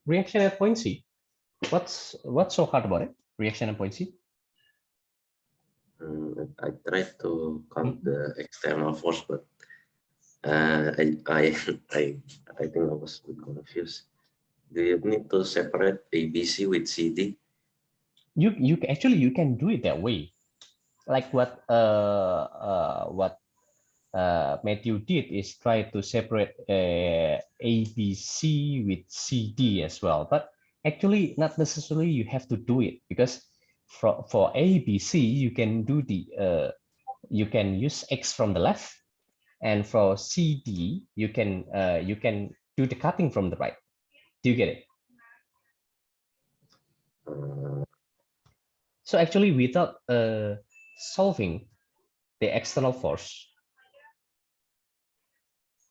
S1: Reaction at point C. What's so hard about it? Reaction at point C.
S6: I tried to count the external force, but I think I was a bit confused. Do you need to separate ABC with CD?
S1: You actually you can do it that way, like what Matthew did is try to separate ABC with CD as well, but actually not necessarily you have to do it, because for ABC you can do the you can use X from the left, and for CD you can do the cutting from the right. Do you get it? So actually, without solving the external force,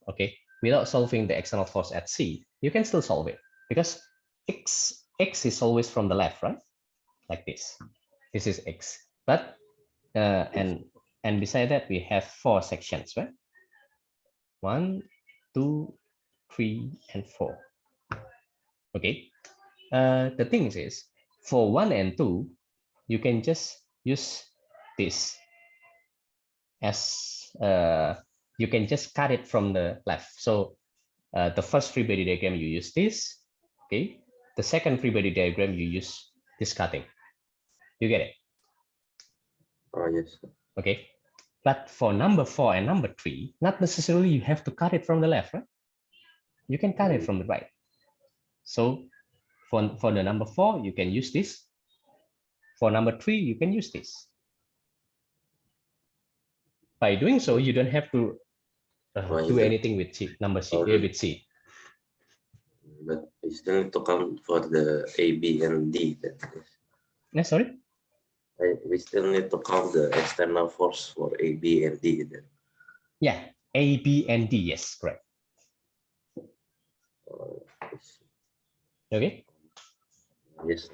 S1: okay, without solving the external force at C, you can still solve it, because X is always from the left, right? Like this. This is X. But and beside that we have 4 sections, right? 1, 2, 3, and 4. Okay. The thing is, for 1 and 2, you can just use this as you can just cut it from the left. So the first free body diagram you use this, okay. The second free body diagram you use this cutting. You get it?
S6: Oh yes.
S1: Okay. But for number 4 and number 3, not necessarily you have to cut it from the left, right? You can cut it from the right. So for the number 4, you can use this. For number 3, you can use this. By doing so, you don't have to do anything with C, number C, with C.
S6: But I still need to count for the A, B, and D.
S1: Yeah, sorry?
S6: We still need to count the external force for A, B, and D. Then.
S1: Yeah, A, B, and D. Yes, correct. Okay.
S6: Yes.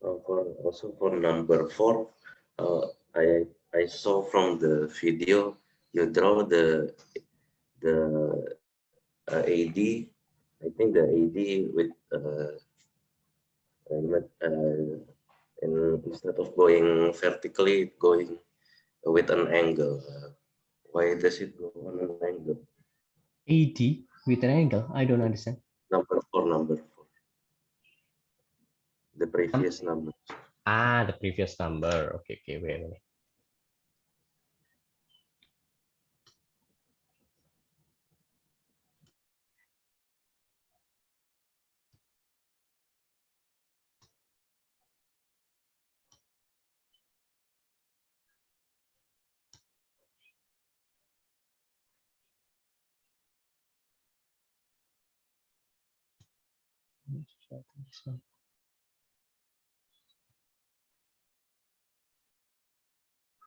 S6: Also for number 4, I saw from the video you draw the AD. I think the AD with instead of going vertically, going with an angle. Why does it go on an angle?
S1: AD with an angle? I don't understand.
S6: Number 4. The previous number.
S1: Ah, the previous number. Okay, wait a minute.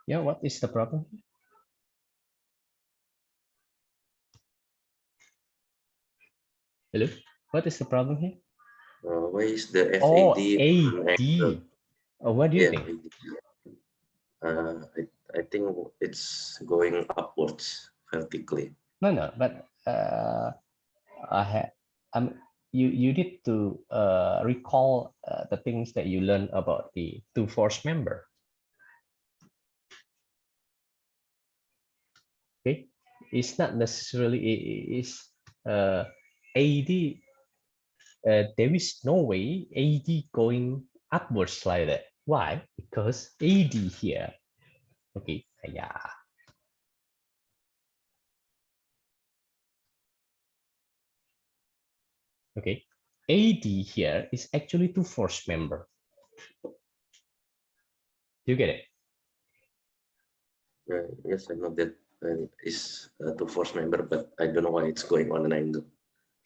S1: Yeah, what is the problem? Hello, what is the problem here?
S6: Why is the FAD?
S1: Oh, AD. What do you think?
S6: I think it's going upwards vertically.
S1: No, but you need to recall the things that you learned about the two force member. Okay, it's not necessarily is AD. There is no way AD going upwards like that. Why? Because AD here. Okay, yeah. Okay, AD here is actually two force member. You get it?
S6: Yes, I know that is two force member, but I don't know why it's going on an angle.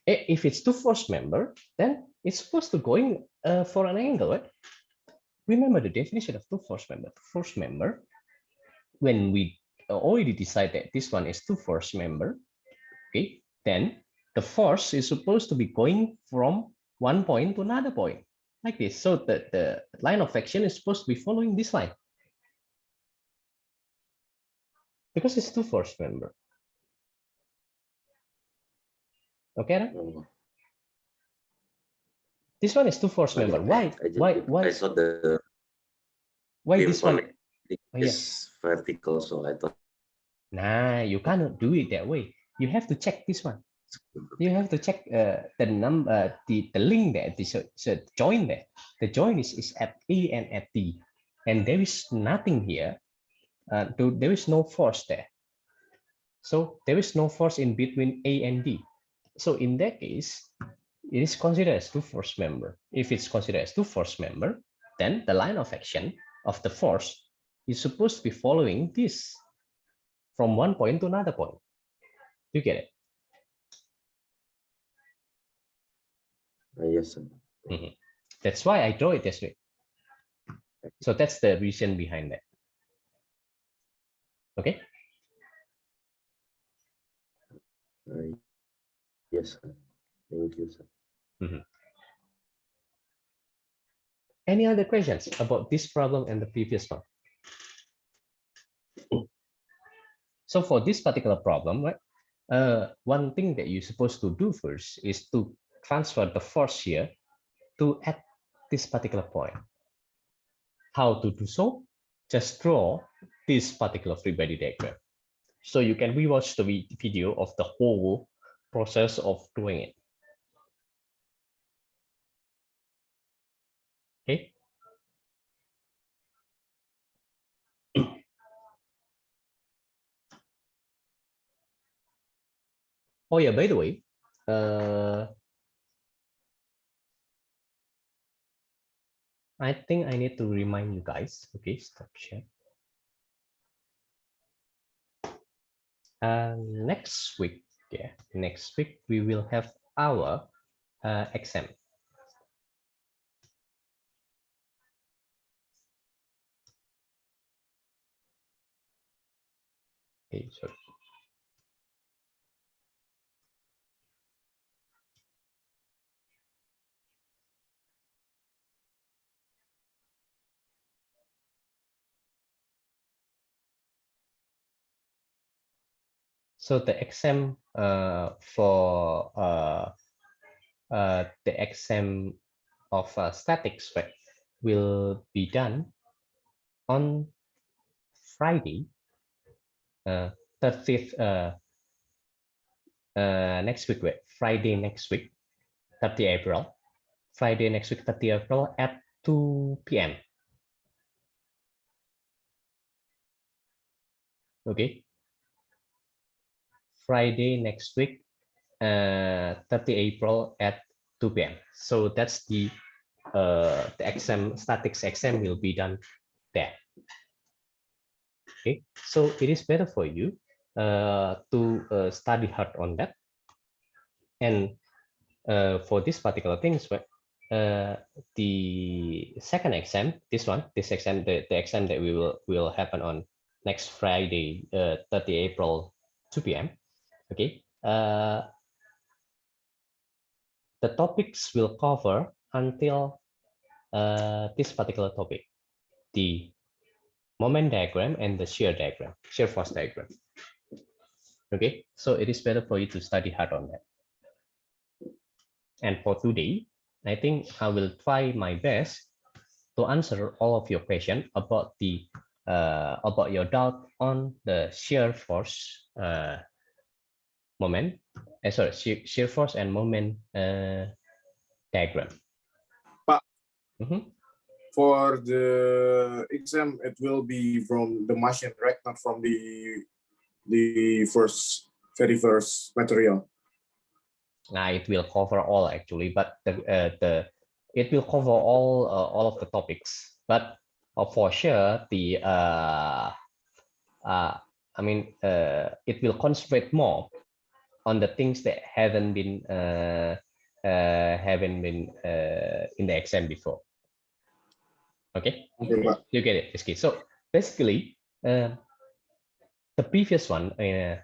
S1: If it's two force member, then it's supposed to going for an angle, right? Remember the definition of two force member. Force member, when we already decide that this one is two force member, okay, then the force is supposed to be going from one point to another point, like this. So the line of action is supposed to be following this line. Because it's two force member. Okay, right?
S6: Oh.
S1: This one is two force member. Why?
S6: I saw the
S1: why this one
S6: is vertical, so I thought.
S1: Nah, you cannot do it that way. You have to check this one. You have to check the number, the link there, the join there. The join is at A and at D, and there is nothing here. There is no force there. So there is no force in between A and D. So in that case, it is considered as two force member. If it's considered as two force member, then the line of action of the force is supposed to be following this from one point to another point. You get it?
S6: Yes, sir.
S1: That's why I draw it this way. So that's the reason behind that. Okay.
S6: Yes, sir. Thank you, sir.
S1: Any other questions about this problem and the previous one? So for this particular problem, right, one thing that you're supposed to do first is to transfer the force here to at this particular point. How to do so? Just draw this particular free body diagram. So you can rewatch the video of the whole process of doing it. Okay. Oh yeah, by the way, I think I need to remind you guys. Okay, stop share. Next week, yeah, next week we will have our exam. Okay, so the exam for the exam of statics, right, will be done on Friday, 30th next week, right? Friday next week, 30 April. Friday next week, 30 April at 2 p.m. Okay. Friday next week, 30 April at 2 p.m. So that's the exam, statics exam will be done there. Okay, so it is better for you to study hard on that. And for this particular things, the second exam, this exam, the exam that will happen on next Friday, 30 April, 2 p.m. Okay, the topics will cover until this particular topic, the moment diagram and the shear diagram, shear force diagram. Okay, so it is better for you to study hard on that. And for today, I think I will try my best to answer all of your questions about the about your doubt on the shear force moment. Sorry, shear force and moment diagram.
S3: But for the exam, it will be from the machine, right? Not from the very first material.
S1: It will cover all actually, but it will cover all of the topics. But for sure, the I mean, it will concentrate more on the things that haven't been in the exam before. Okay, you get it, Rizky. So basically, the previous one, the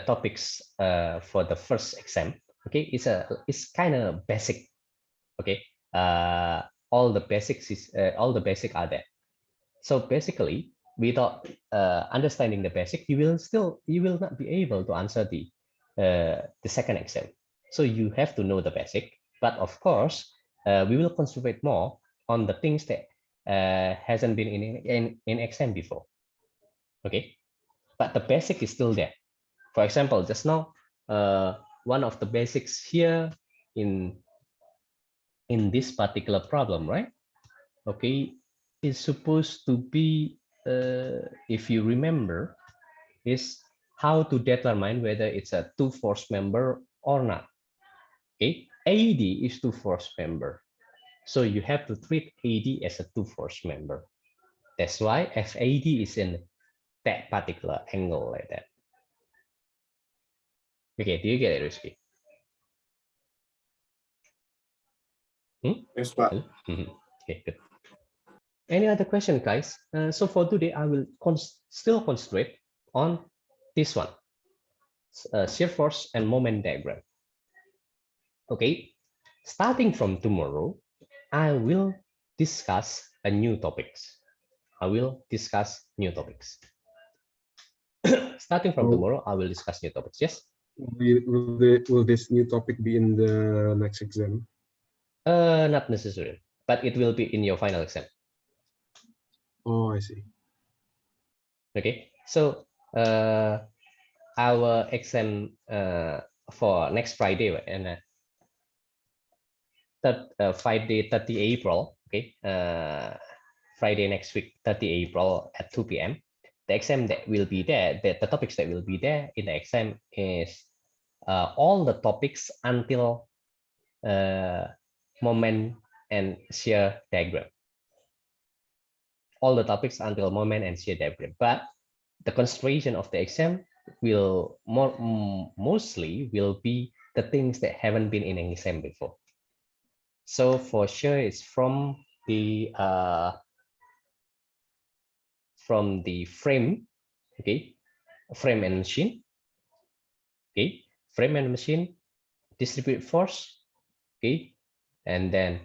S1: topics for the first exam, okay, is kind of basic. Okay, all the basics are there. So basically, without understanding the basic, you will not be able to answer the second exam. So you have to know the basic, but of course, we will concentrate more on the things that hasn't been in exam before. Okay, but the basic is still there. For example, just now, one of the basics here in this particular problem, right? Okay, is supposed to be, if you remember, is how to determine whether it's a two-force member or not. Okay, AD is two-force member, so you have to treat AD as a two-force member. That's why FAD is in that particular angle like that. Okay, do you get it, Rizky?
S3: Yes, Pak.
S1: Okay, good. Any other question, guys? So for today, I will still concentrate on this one, shear force and moment diagram. Okay, starting from tomorrow, I will discuss a new topics. Starting from tomorrow, I will discuss new topics. Yes.
S2: Will this new topic be in the next exam?
S1: Not necessarily, but it will be in your final exam.
S2: Oh, I see.
S1: Okay, so our exam for next Friday and Friday 30 April. Okay, Friday next week 30 April at 2 p.m. The exam that will be there, the topics that will be there in the exam is all the topics until moment and shear diagram. All the topics until moment and shear diagram, but the concentration of the exam will mostly will be the things that haven't been in an exam before. So for sure, it's from the frame, okay, frame and machine, okay, frame and machine, distributed force, okay, and then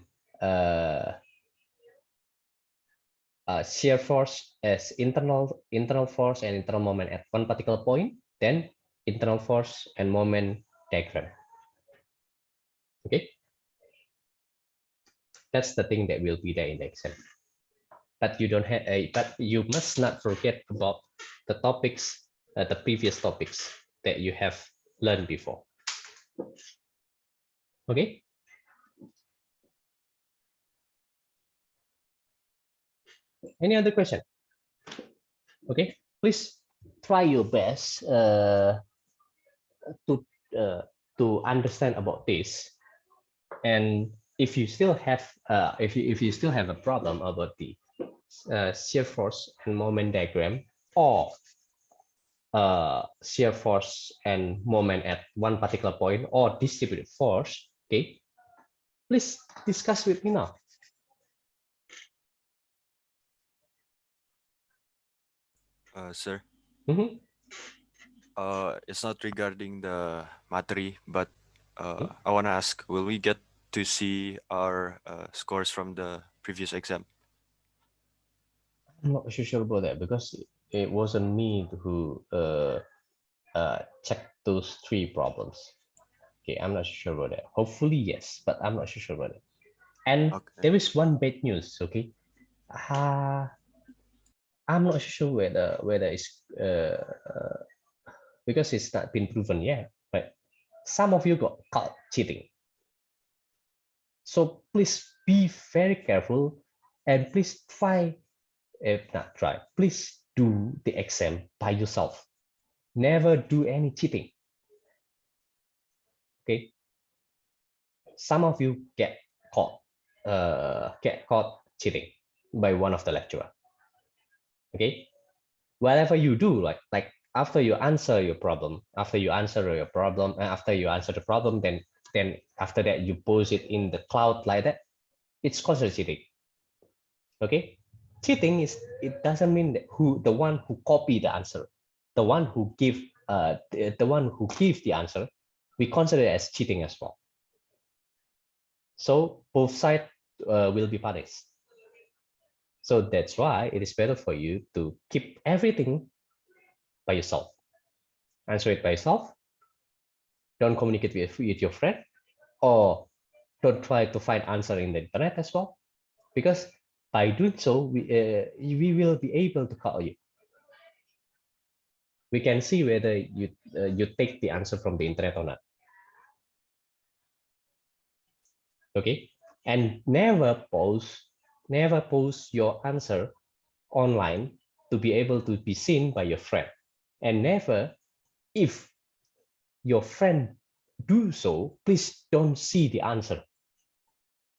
S1: shear force as internal force and internal moment at one particular point, then internal force and moment diagram. Okay, that's the thing that will be there in the exam. But you don't have but you must not forget about the topics, the previous topics that you have learned before. Okay. Any other question? Okay, please try your best to understand about this. And if you still have if you still have a problem about the shear force and moment diagram, or shear force and moment at one particular point, or distributed force, okay, please discuss with me now.
S7: Sir, it's not regarding the materi, but I want to ask, will we get to see our scores from the previous exam?
S1: I'm not sure about that because it wasn't me who checked those 3 problems. Okay, I'm not sure about that. Hopefully yes, but I'm not sure about it. And there is one bad news. Okay, I'm not sure whether it's because it's not been proven yet, but some of you got caught cheating. So please be very careful and please try, if not try, please do the exam by yourself. Never do any cheating. Okay. Some of you get caught cheating by one of the lecturer. Okay. whatever you do, like after you answer your problem, after you answer the problem, then after that you post it in the cloud like that, it's considered cheating. Okay, cheating is, it doesn't mean that the one who copy the answer, the one who give the answer, we consider it as cheating as well. So both sides will be punished. So that's why it is better for you to keep everything by yourself. Answer it by yourself. Don't communicate with your friend, or don't try to find answer in the internet as well, because by doing so, we will be able to call you. We can see whether you take the answer from the internet or not. Okay, and never post your answer online to be able to be seen by your friend, and never, if your friend do so, please don't see the answer,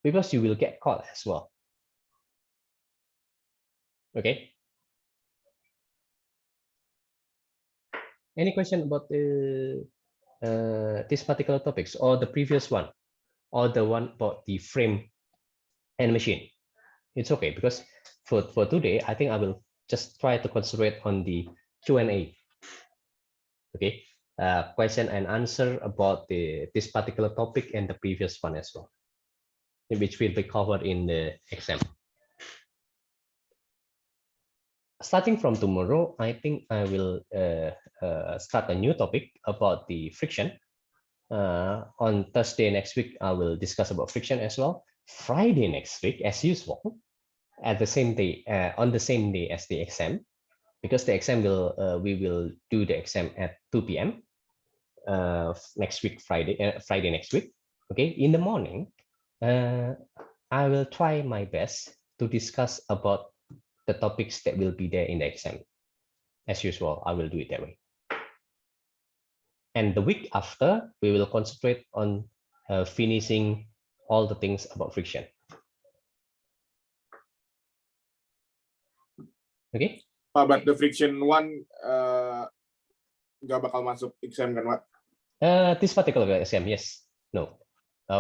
S1: because you will get caught as well. Okay. Any question about this particular topics, or the previous one, or the one about the frame and machine? It's okay, because for today, I think I will just try to concentrate on the Q&A. Okay, question and answer about this particular topic and the previous one as well, which will be covered in the exam. Starting from tomorrow, I think I will start a new topic about the friction. On Thursday next week, I will discuss about friction as well. Friday next week, as usual, at the same day, on the same day as the exam, because the exam we will do the exam at 2 p.m. Next week, Friday next week. Okay, in the morning, I will try my best to discuss about the topics that will be there in the exam. As usual, I will do it that way. And the week after, we will concentrate on finishing all the things about friction. Okay.
S3: But the friction one nggak bakal masuk exam kan, Pak?
S1: This particular exam, yes. No.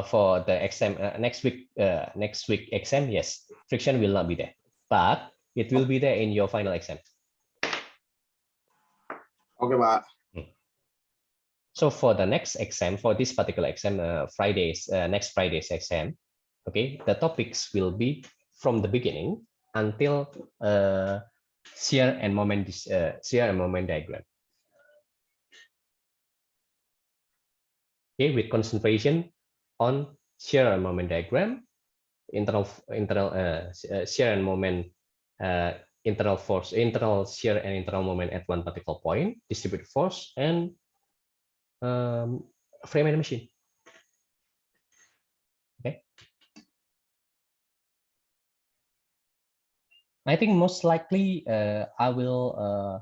S1: For the exam next week exam, yes, friction will not be there, but it will be there in your final exam.
S3: Okay, Pak.
S1: So for the next exam, for this particular exam, next Friday's exam, okay, the topics will be from the beginning until shear and moment diagram. Okay, with concentration on shear and moment diagram, internal shear and moment, internal force, internal shear and internal moment at one particular point, distributed force, and frame and machine. Okay. I think most likely I will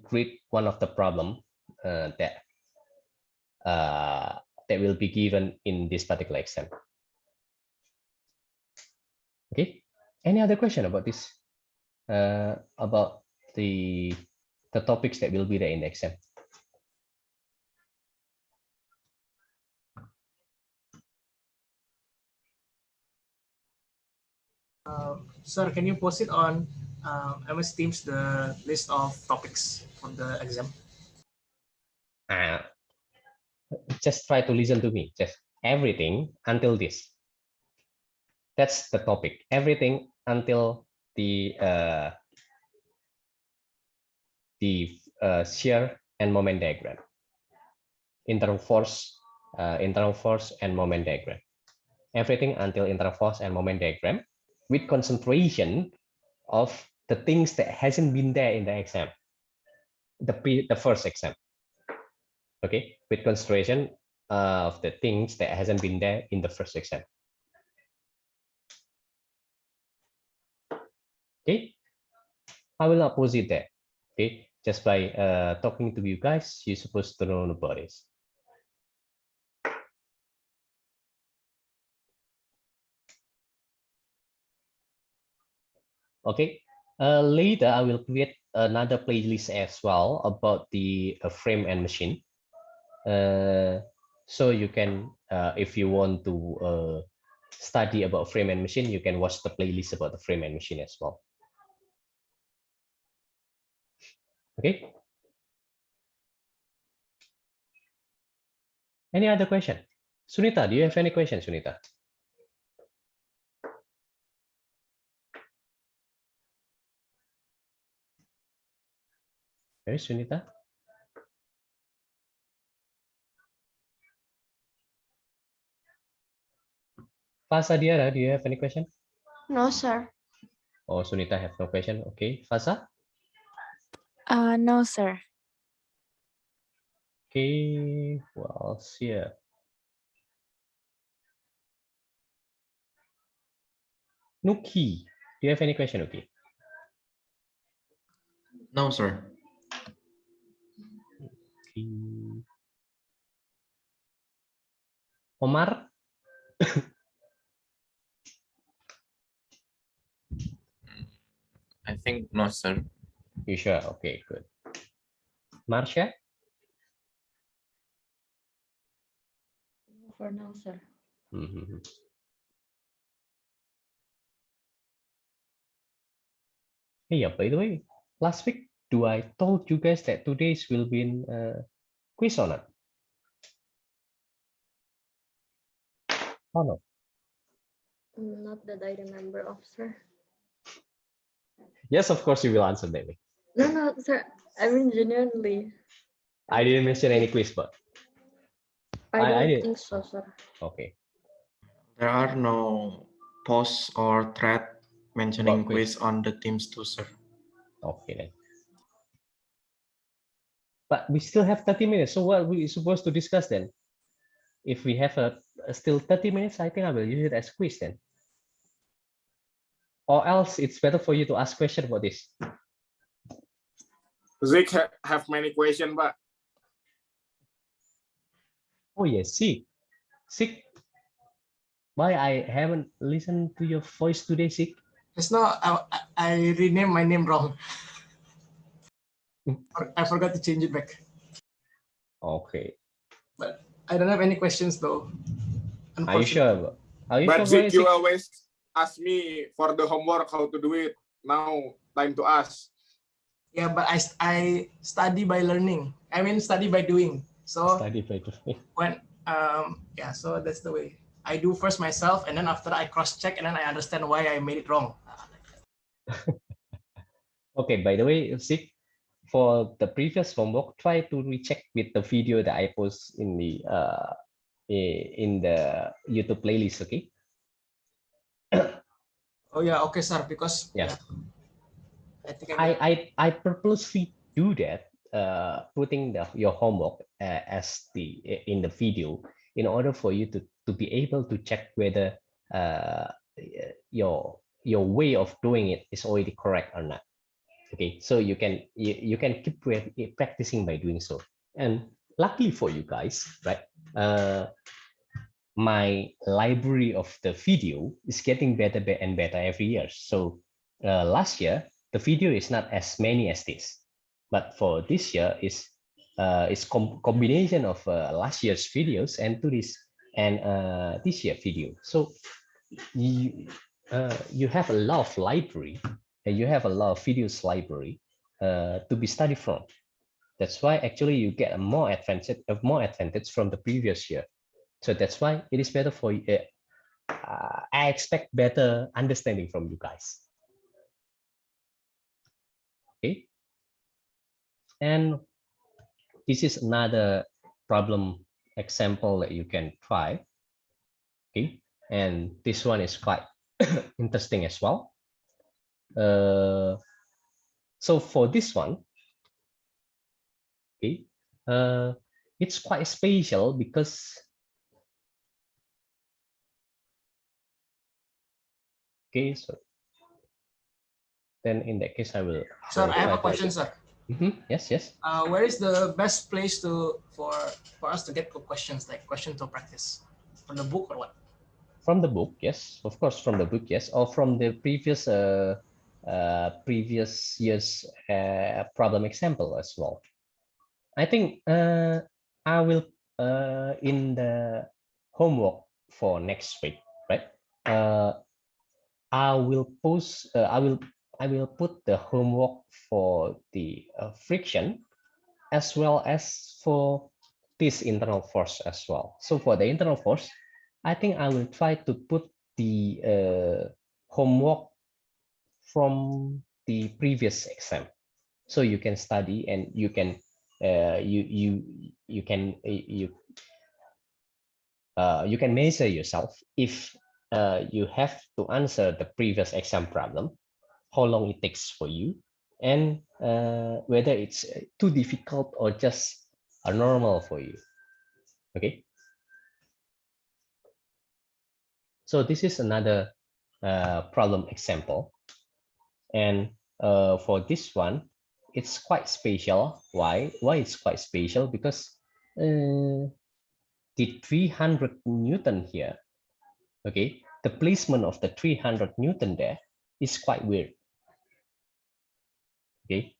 S1: grade one of the problem that will be given in this particular exam. Okay. Any other question about this? About the topics that will be there in the exam?
S5: Sir, can you post it on MS Teams, the list of topics for the exam?
S1: Just try to listen to me. Just everything until this. That's the topic. Everything until the shear and moment diagram. Internal force and moment diagram. Everything until internal force and moment diagram, with concentration of the things that hasn't been there in the exam, the first exam. Okay, with concentration of the things that hasn't been there in the first exam. Okay, I will not pose it there. Okay, just by talking to you guys, you're supposed to know about this. Okay, Later, I will create another playlist as well about the frame and machine. So you can, if you want to study about frame and machine, you can watch the playlist about the frame and machine as well. Okay. Any other question? Sunita, do you have any questions, Sunita? Where is Sunita? Fasa Diara, do you have any question?
S8: No, sir.
S1: Oh, Sunita have no question. Okay, Fasa?
S8: No, sir.
S1: Okay, well, here. Nuki, do you have any question, Nuki?
S9: No, sir.
S1: Okay. Omar?
S9: I think no, sir.
S1: You sure? Okay, good. Marsha?
S8: For now, sir.
S1: Hey, yeah, by the way, last week, do I told you guys that today's will be in quiz or not? Oh, no.
S8: Not that I remember of, sir.
S1: Yes, of course you will answer, baby.
S8: No, sir. I mean, genuinely.
S1: I didn't mention any quiz, but
S8: I
S1: did.
S8: think so, sir.
S1: Okay.
S9: There are no posts or thread mentioning quiz on the Teams too, sir.
S1: Okay then. But we still have 30 minutes. So what are we supposed to discuss then? If we have still 30 minutes, I think I will use it as quiz then. Or else it's better for you to ask question about this.
S3: Zik have many questions, but
S1: oh yes, Sik. Why I haven't listened to your voice today, Sik?
S10: Just now I renamed my name wrong. I forgot to change it back.
S1: Okay.
S10: But I don't have any questions though.
S1: Are you sure? Are you
S3: but
S1: sure?
S3: Zik, you always ask me for the homework how to do it. Now time to ask.
S10: Yeah, but I study by learning. I mean study by doing. So
S1: study by doing.
S10: When yeah, so that's the way. I do first myself, and then after I cross check, and then I understand why I made it wrong.
S1: Okay, by the way, Sik, for the previous homework, try to recheck with the video that I post in the YouTube playlist. Okay.
S10: Oh yeah, okay, sir. Because
S1: yeah,
S10: I think
S1: I purposely do that, putting your homework as in the video in order for you to be able to check whether your way of doing it is already correct or not. Okay, so you can keep practicing by doing so. And luckily for you guys, right? My library of the video is getting better and better every year. So last year the video is not as many as this, but for this year is combination of last year's videos and this year video. So you have a lot of library and you have a lot of videos library to be studied from. That's why actually you get more advantage from the previous year. So that's why it is better for you. I expect better understanding from you guys. Okay. And this is another problem example that you can try. Okay. And this one is quite interesting as well. So for this one, okay, it's quite special because okay, so then in that case I will.
S10: Sir, I have a question, sir.
S1: Yes.
S10: Where is the best place for us to get questions, like question to practice? From the book or what?
S1: From the book, yes, of course, from the book, yes, or from the previous previous year's problem example as well. I think I will in the homework for next week, right? I will post. I will put the homework for the friction as well as for this internal force as well. So for the internal force, I think I will try to put the homework from the previous exam, so you can study and you can you can measure yourself if you have to answer the previous exam problem, how long it takes for you, and whether it's too difficult or just a normal for you. Okay. So this is another problem example. And for this one, it's quite special. Why? Why it's quite special? Because the 300 Newton here, okay, the placement of the 300 Newton there is quite weird. Okay,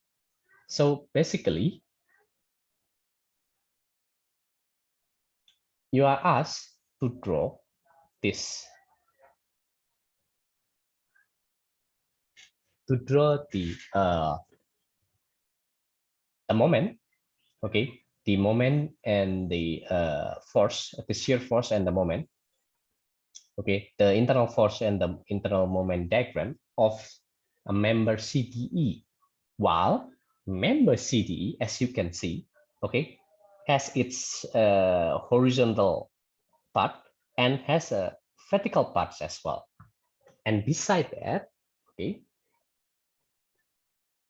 S1: so basically, you are asked to draw this, to draw the moment, okay, the moment and the force, the shear force and the moment, okay, the internal force and the internal moment diagram of a member CDE, while member CDE, as you can see, okay, has its horizontal part and has a vertical parts as well. And beside that, okay,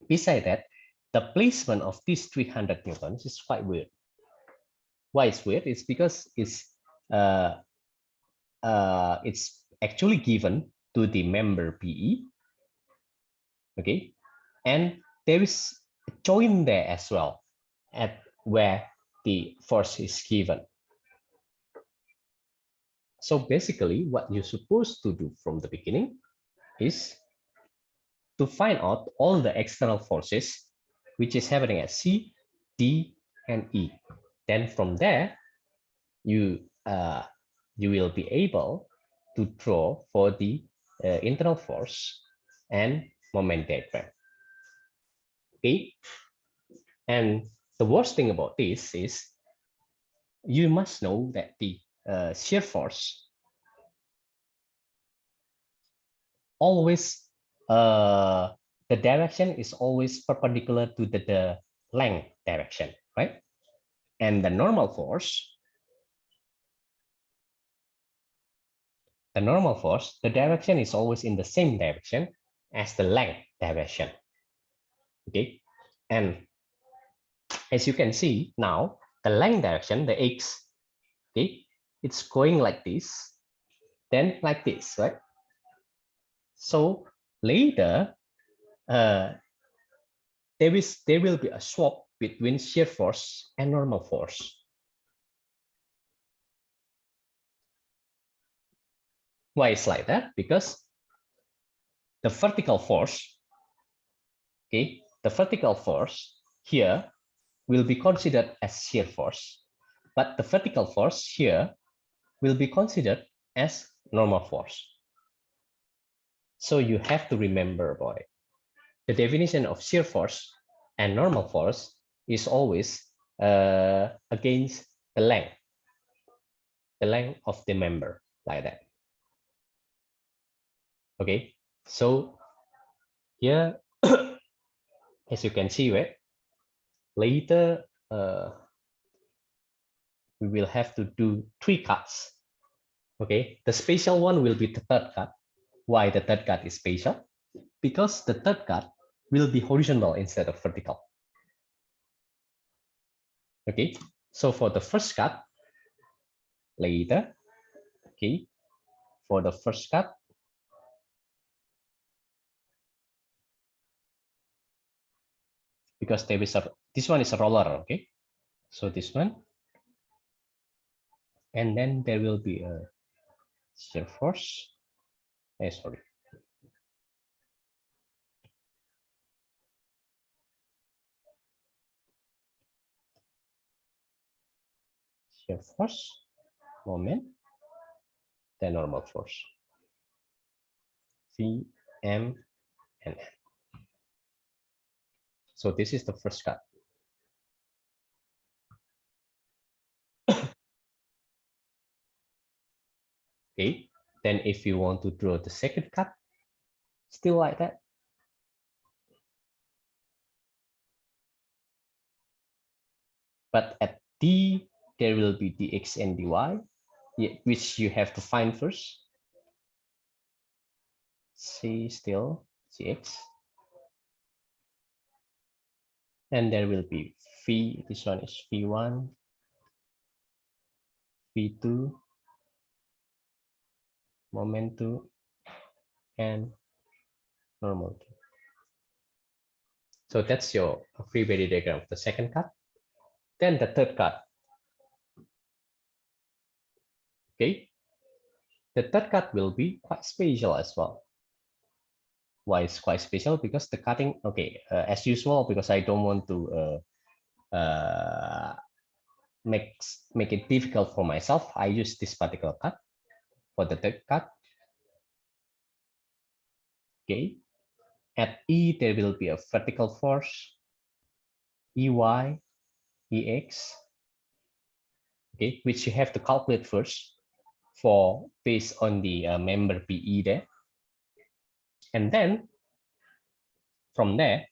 S1: beside that, the placement of these 300 newtons is quite weird. Why it's weird? It's because it's actually given to the member PE, okay, and there is a joint there as well at where the force is given. So basically, what you're supposed to do from the beginning is to find out all the external forces which is happening at C, D, and E. Then from there, you will be able to draw for the internal force and moment diagram. Okay, and the worst thing about this is you must know that the shear force always the direction is always perpendicular to the length direction, right? And the normal force, the direction is always in the same direction as the length direction. Okay, and as you can see now, the length direction, the x, okay, it's going like this, then like this, right? So later, there will be a swap between shear force and normal force. Why it's like that? Because the vertical force, okay, the vertical force here will be considered as shear force, but the vertical force here will be considered as normal force. So you have to remember, boy, the definition of shear force and normal force is always against the length of the member, like that. Okay, so here, as you can see, right, later we will have to do 3 cuts. Okay, the special one will be the third cut. Why the third cut is special? Because the third cut will be horizontal instead of vertical. Okay, so for the first cut, later, okay, for the first cut, because there is this one is a roller, okay, so this one, and then there will be a shear force, sorry, shear force, moment, then normal force. V, M, and N. So this is the first cut. Okay, then if you want to draw the second cut, still like that. But at D, there will be dx and dy, which you have to find first. C still Gx. And there will be phi, this one is phi1, phi2, moment 2, and normal 2. So that's your free body diagram of the second cut. Then the third cut. Okay. The third cut will be quite special as well. Why it's quite special? Because the cutting, okay, as usual, because I don't want to make it difficult for myself, I use this particular cut for the third cut. Okay. At E, there will be a vertical force, EY, EX, okay, which you have to calculate first for based on the member PE there. And then from there,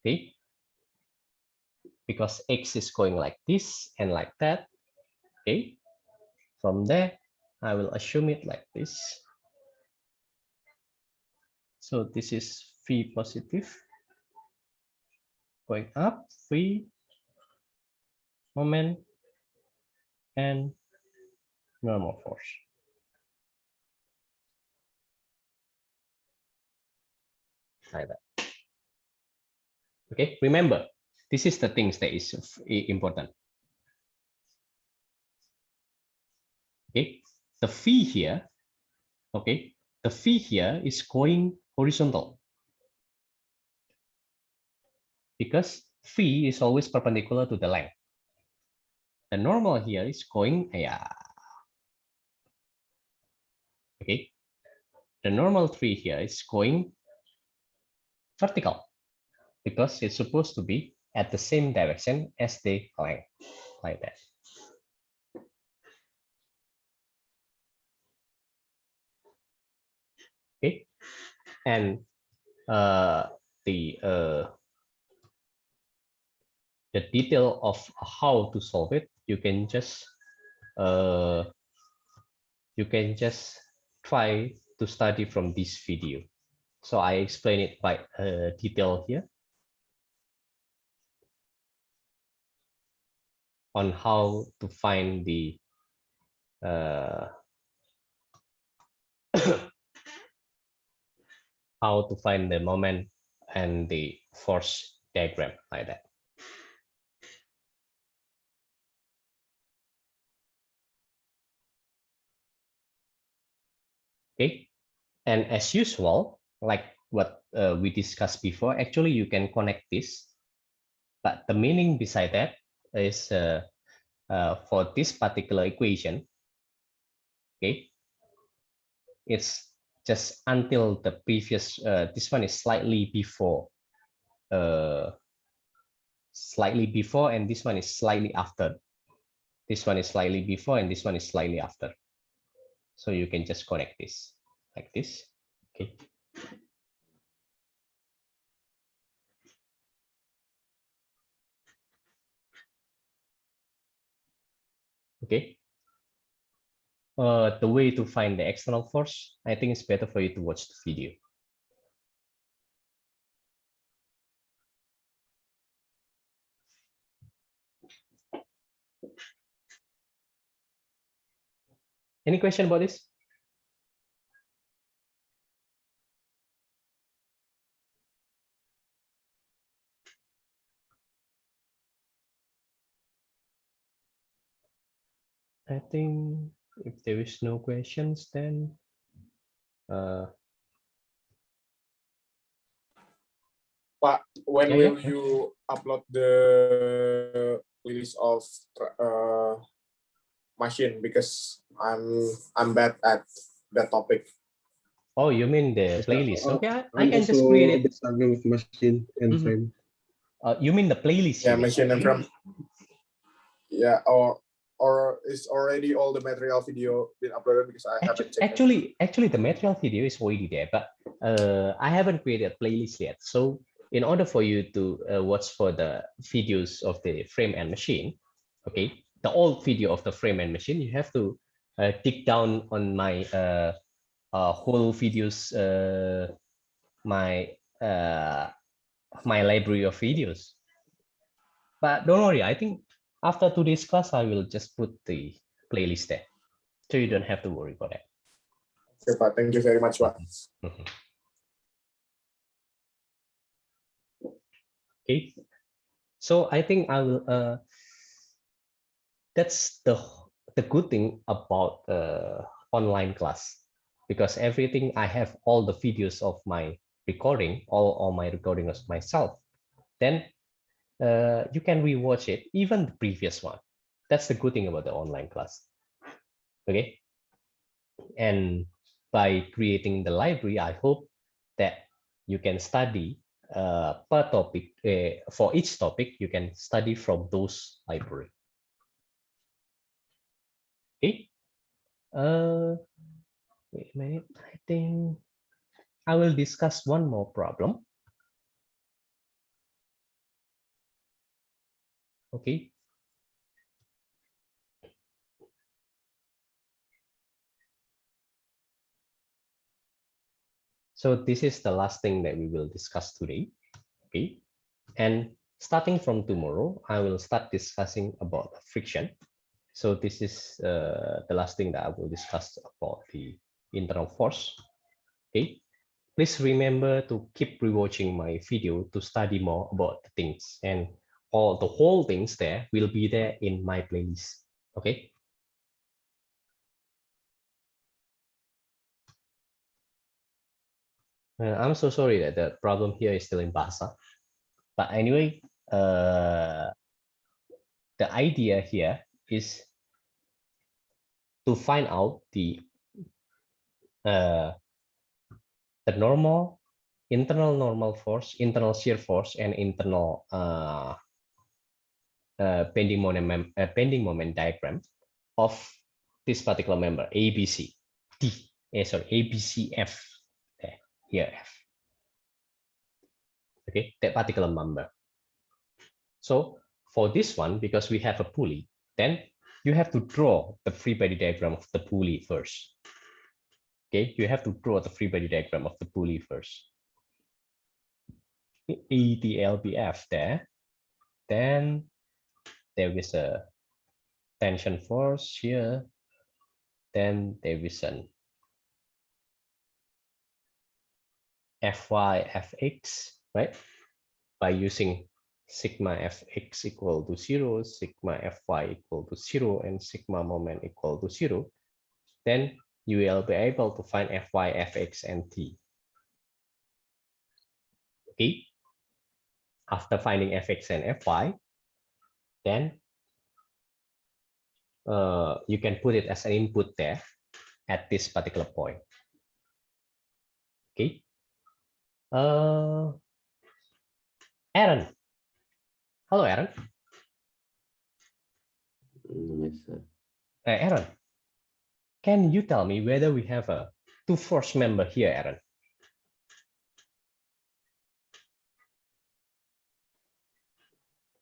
S1: okay, because X is going like this and like that, okay, from there, I will assume it like this. So this is phi positive, going up, phi, moment, and normal force. Like that. Okay, remember, this is the things that is important. Okay, the phi here, okay, the phi here is going horizontal because phi is always perpendicular to the length. The normal here is going, okay, the normal tree here is going vertical because it's supposed to be at the same direction as the length, like that. Okay, and the detail of how to solve it, you can just try to study from this video. So I explain it quite detailed here on how to find the how to find the moment and the force diagram, like that. Okay, and as usual, like what we discussed before, actually you can connect this, but the meaning beside that is for this particular equation, okay, it's just until the previous, this one is slightly before, and this one is slightly after. This one is slightly before and this one is slightly after. So you can just connect this like this, okay. Okay. The way to find the external force, I think it's better for you to watch the video. Any question about this? I think if there is no questions, then
S3: Pak, when
S1: yeah,
S3: will you upload the release of machine because I'm bad at that topic.
S1: Oh, you mean the playlist? Okay, I
S2: I'm
S1: can just
S2: also
S1: create
S2: a
S1: it.
S2: bit struggling with machine and frame.
S1: You mean the playlist?
S3: Yeah, machine and frame. Yeah, or is already all the material video been uploaded because I haven't checked
S1: actually the material video is already there, but I haven't created a playlist yet. So in order for you to watch for the videos of the frame and machine, okay, the old video of the frame and machine, you have to dig down on my whole videos, my my library of videos. But don't worry, I think after today's class, I will just put the playlist there. So you don't have to worry about that.
S3: Okay, Pak. Thank you very much, Pak.
S1: Okay. So I think I will, that's the good thing about online class, because everything I have all the videos of my recording, all my recording of myself, then you can rewatch it, even the previous one. That's the good thing about the online class. Okay. And by creating the library, I hope that you can study per topic. For each topic, you can study from those library. Okay. Wait a minute. I think I will discuss one more problem. Okay. So this is the last thing that we will discuss today. Okay. And starting from tomorrow, I will start discussing about friction. So this is the last thing that I will discuss about the internal force. Okay. Please remember to keep rewatching my video to study more about the things, and all the whole things there will be there in my playlist. Okay. I'm so sorry that the problem here is still in Bahasa. But anyway, the idea here is to find out the normal, internal normal force, internal shear force, and internal bending moment diagram of this particular member ABC D. Sorry, ABCF. Here F. Okay, that particular member. So for this one, because we have a pulley, then you have to draw the free body diagram of the pulley first. Okay, you have to draw the free body diagram of the pulley first. ETLBF there. Then there is a tension force here. Then there is an Fy, Fx, right? By using sigma Fx equal to 0, sigma Fy equal to 0, and sigma moment equal to 0, then you will be able to find Fy, Fx, and T. Okay. After finding Fx and Fy, then you can put it as an input there at this particular point. Okay. Aaron. Hello, Aaron.
S6: Yes, sir.
S1: Aaron, can you tell me whether we have a two force member here, Aaron?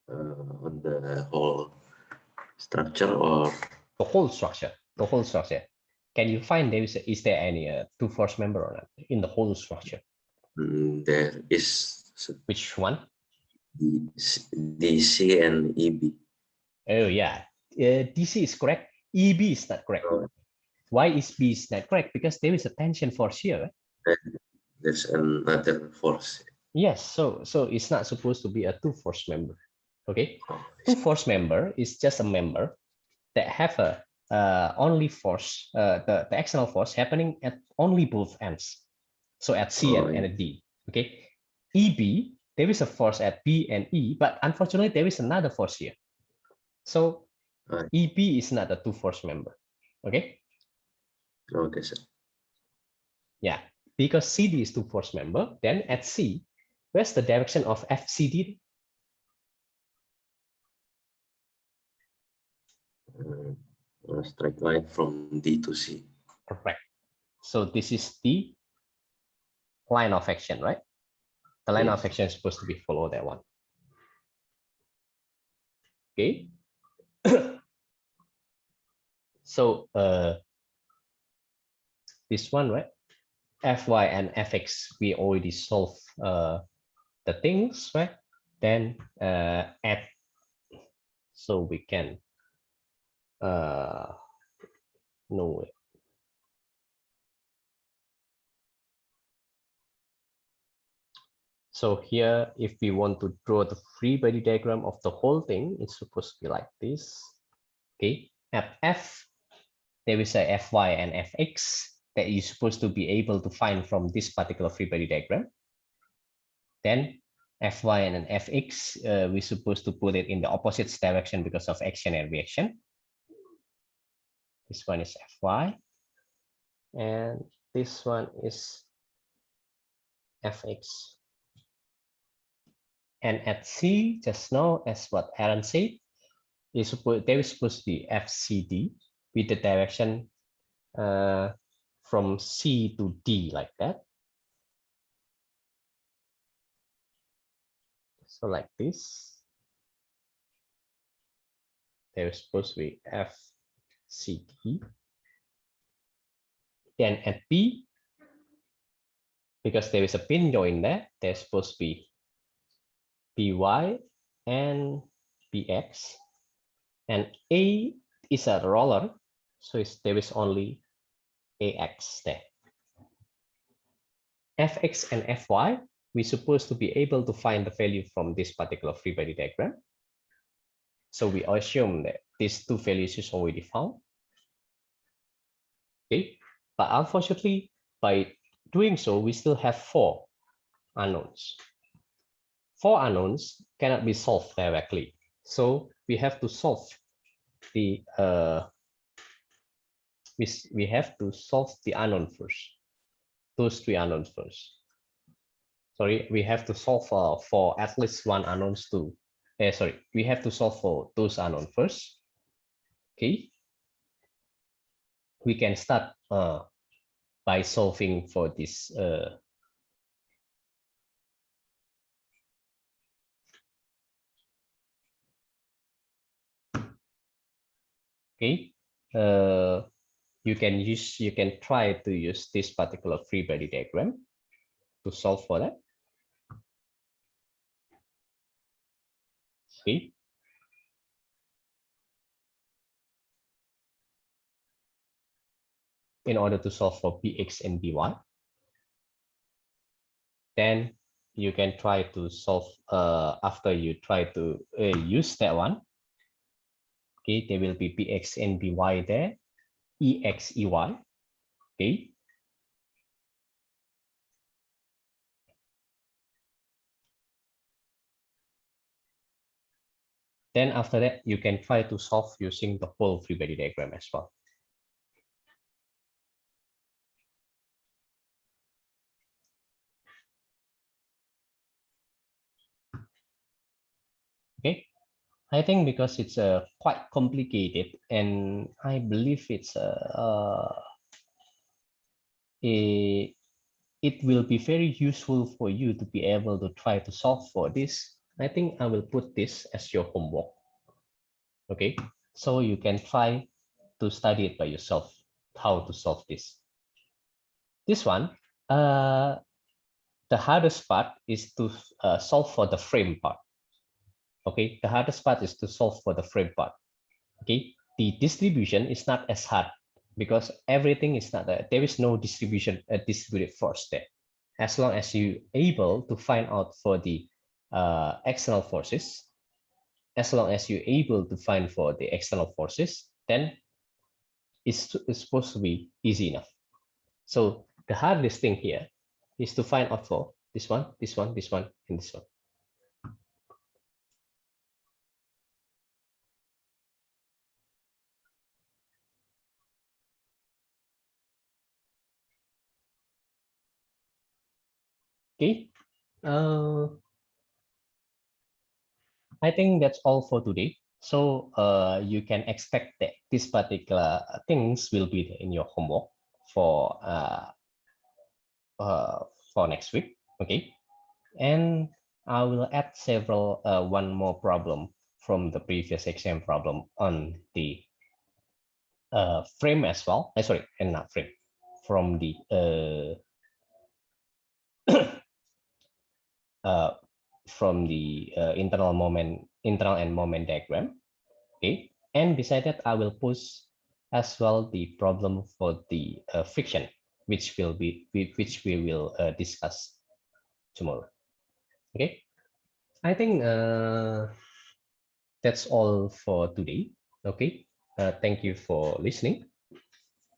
S6: On the whole structure or
S1: the whole structure? The whole structure. Can you find is there any two force member or not in the whole structure?
S6: There is.
S1: Which one?
S6: DC and EB.
S1: Oh yeah, DC is correct. EB is not correct.
S6: Oh.
S1: Why is B is not correct? Because there is a tension force here.
S6: There's another force.
S1: Yes, so it's not supposed to be a two force member. Okay, two force member is just a member that have a only force, the external force happening at only both ends. So at C and at D. Okay, EB, there is a force at B and E, but unfortunately there is another force here. So EB is not a two-force member. Okay.
S6: Okay, sir.
S1: Yeah, because CD is two-force member, then at C, where's the direction of FCD?
S6: Straight line from D to C.
S1: Correct. So this is the line of action, right? The line of action is supposed to be follow that one. Okay. So this one, right? Fy and Fx, we already solved the things, right? Then add, so we can know it. So here, if we want to draw the free body diagram of the whole thing, it's supposed to be like this. Okay, at F, there is a Fy and Fx that you're supposed to be able to find from this particular free body diagram. Then Fy and an Fx, we're supposed to put it in the opposite direction because of action and reaction. This one is Fy, and this one is Fx. And at C, just now, as what Aaron said, there is supposed to be FCD with the direction from C to D like that. So like this. There is supposed to be FCD. Then at B, because there is a pin joint there, there's supposed to be BY and BX. And A is a roller, so there is only AX there. Fx and Fy, we're supposed to be able to find the value from this particular free body diagram. So we assume that these two values is already found. Okay, but unfortunately, by doing so, we still have 4 unknowns. 4 unknowns cannot be solved directly. So we have to solve the we have to solve the unknown first. Those 3 unknowns first. Sorry, we have to solve for at least one unknowns too. Sorry, we have to solve for those unknown first. Okay. We can start by solving for this okay. You can try to use this particular free body diagram to solve for that. Okay. In order to solve for Bx and By. Then you can try to solve after you try to use that one. Okay, there will be Bx and By there, Ex, Ey. Okay. Then after that, you can try to solve using the whole free body diagram as well. Okay, I think because it's quite complicated, and I believe it's it will be very useful for you to be able to try to solve for this. I think I will put this as your homework. Okay, so you can try to study it by yourself, how to solve this. This one, the hardest part is to solve for the frame part. Okay, the hardest part is to solve for the frame part. Okay, the distribution is not as hard because everything is not there. There is no distribution, distributed force there. As long as you able to find out for the external forces, as long as you're able to find for the external forces, then it's supposed to be easy enough. So the hardest thing here is to find out for this one, this one, this one, and this one. Okay. I think that's all for today. So you can expect that this particular things will be in your homework for next week. Okay. And I will add several one more problem from the previous exam problem on the frame as well. Sorry, and not frame, from the internal and moment diagram. Okay, and beside that, I will post as well the problem for the friction, which we will discuss tomorrow. Okay, I think that's all for today. Okay, thank you for listening.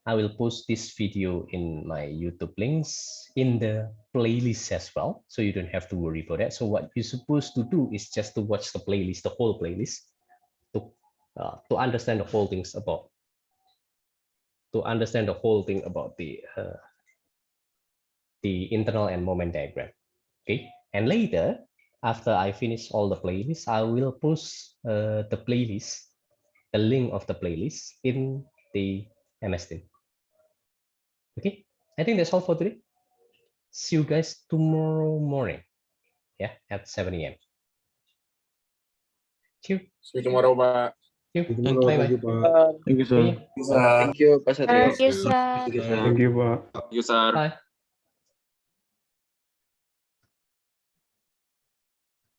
S1: I will post this video in my YouTube links in the playlist as well, so you don't have to worry for that. So what you're supposed to do is just to watch the playlist, the whole playlist, to understand the whole things about, the internal and moment diagram. Okay, and later, after I finish all the playlists, I will post the playlist, the link of the playlist in the MS Team. Okay, I think that's all for today. See you guys tomorrow morning, yeah, at 7 a.m. See you
S3: tomorrow, Pak.
S1: Bye-bye.
S2: Thank you, sir.
S4: Thank you, Pak Satrio.
S8: Thank you, sir.
S11: Thank you, Pak.
S4: Thank you, sir.
S1: Bye.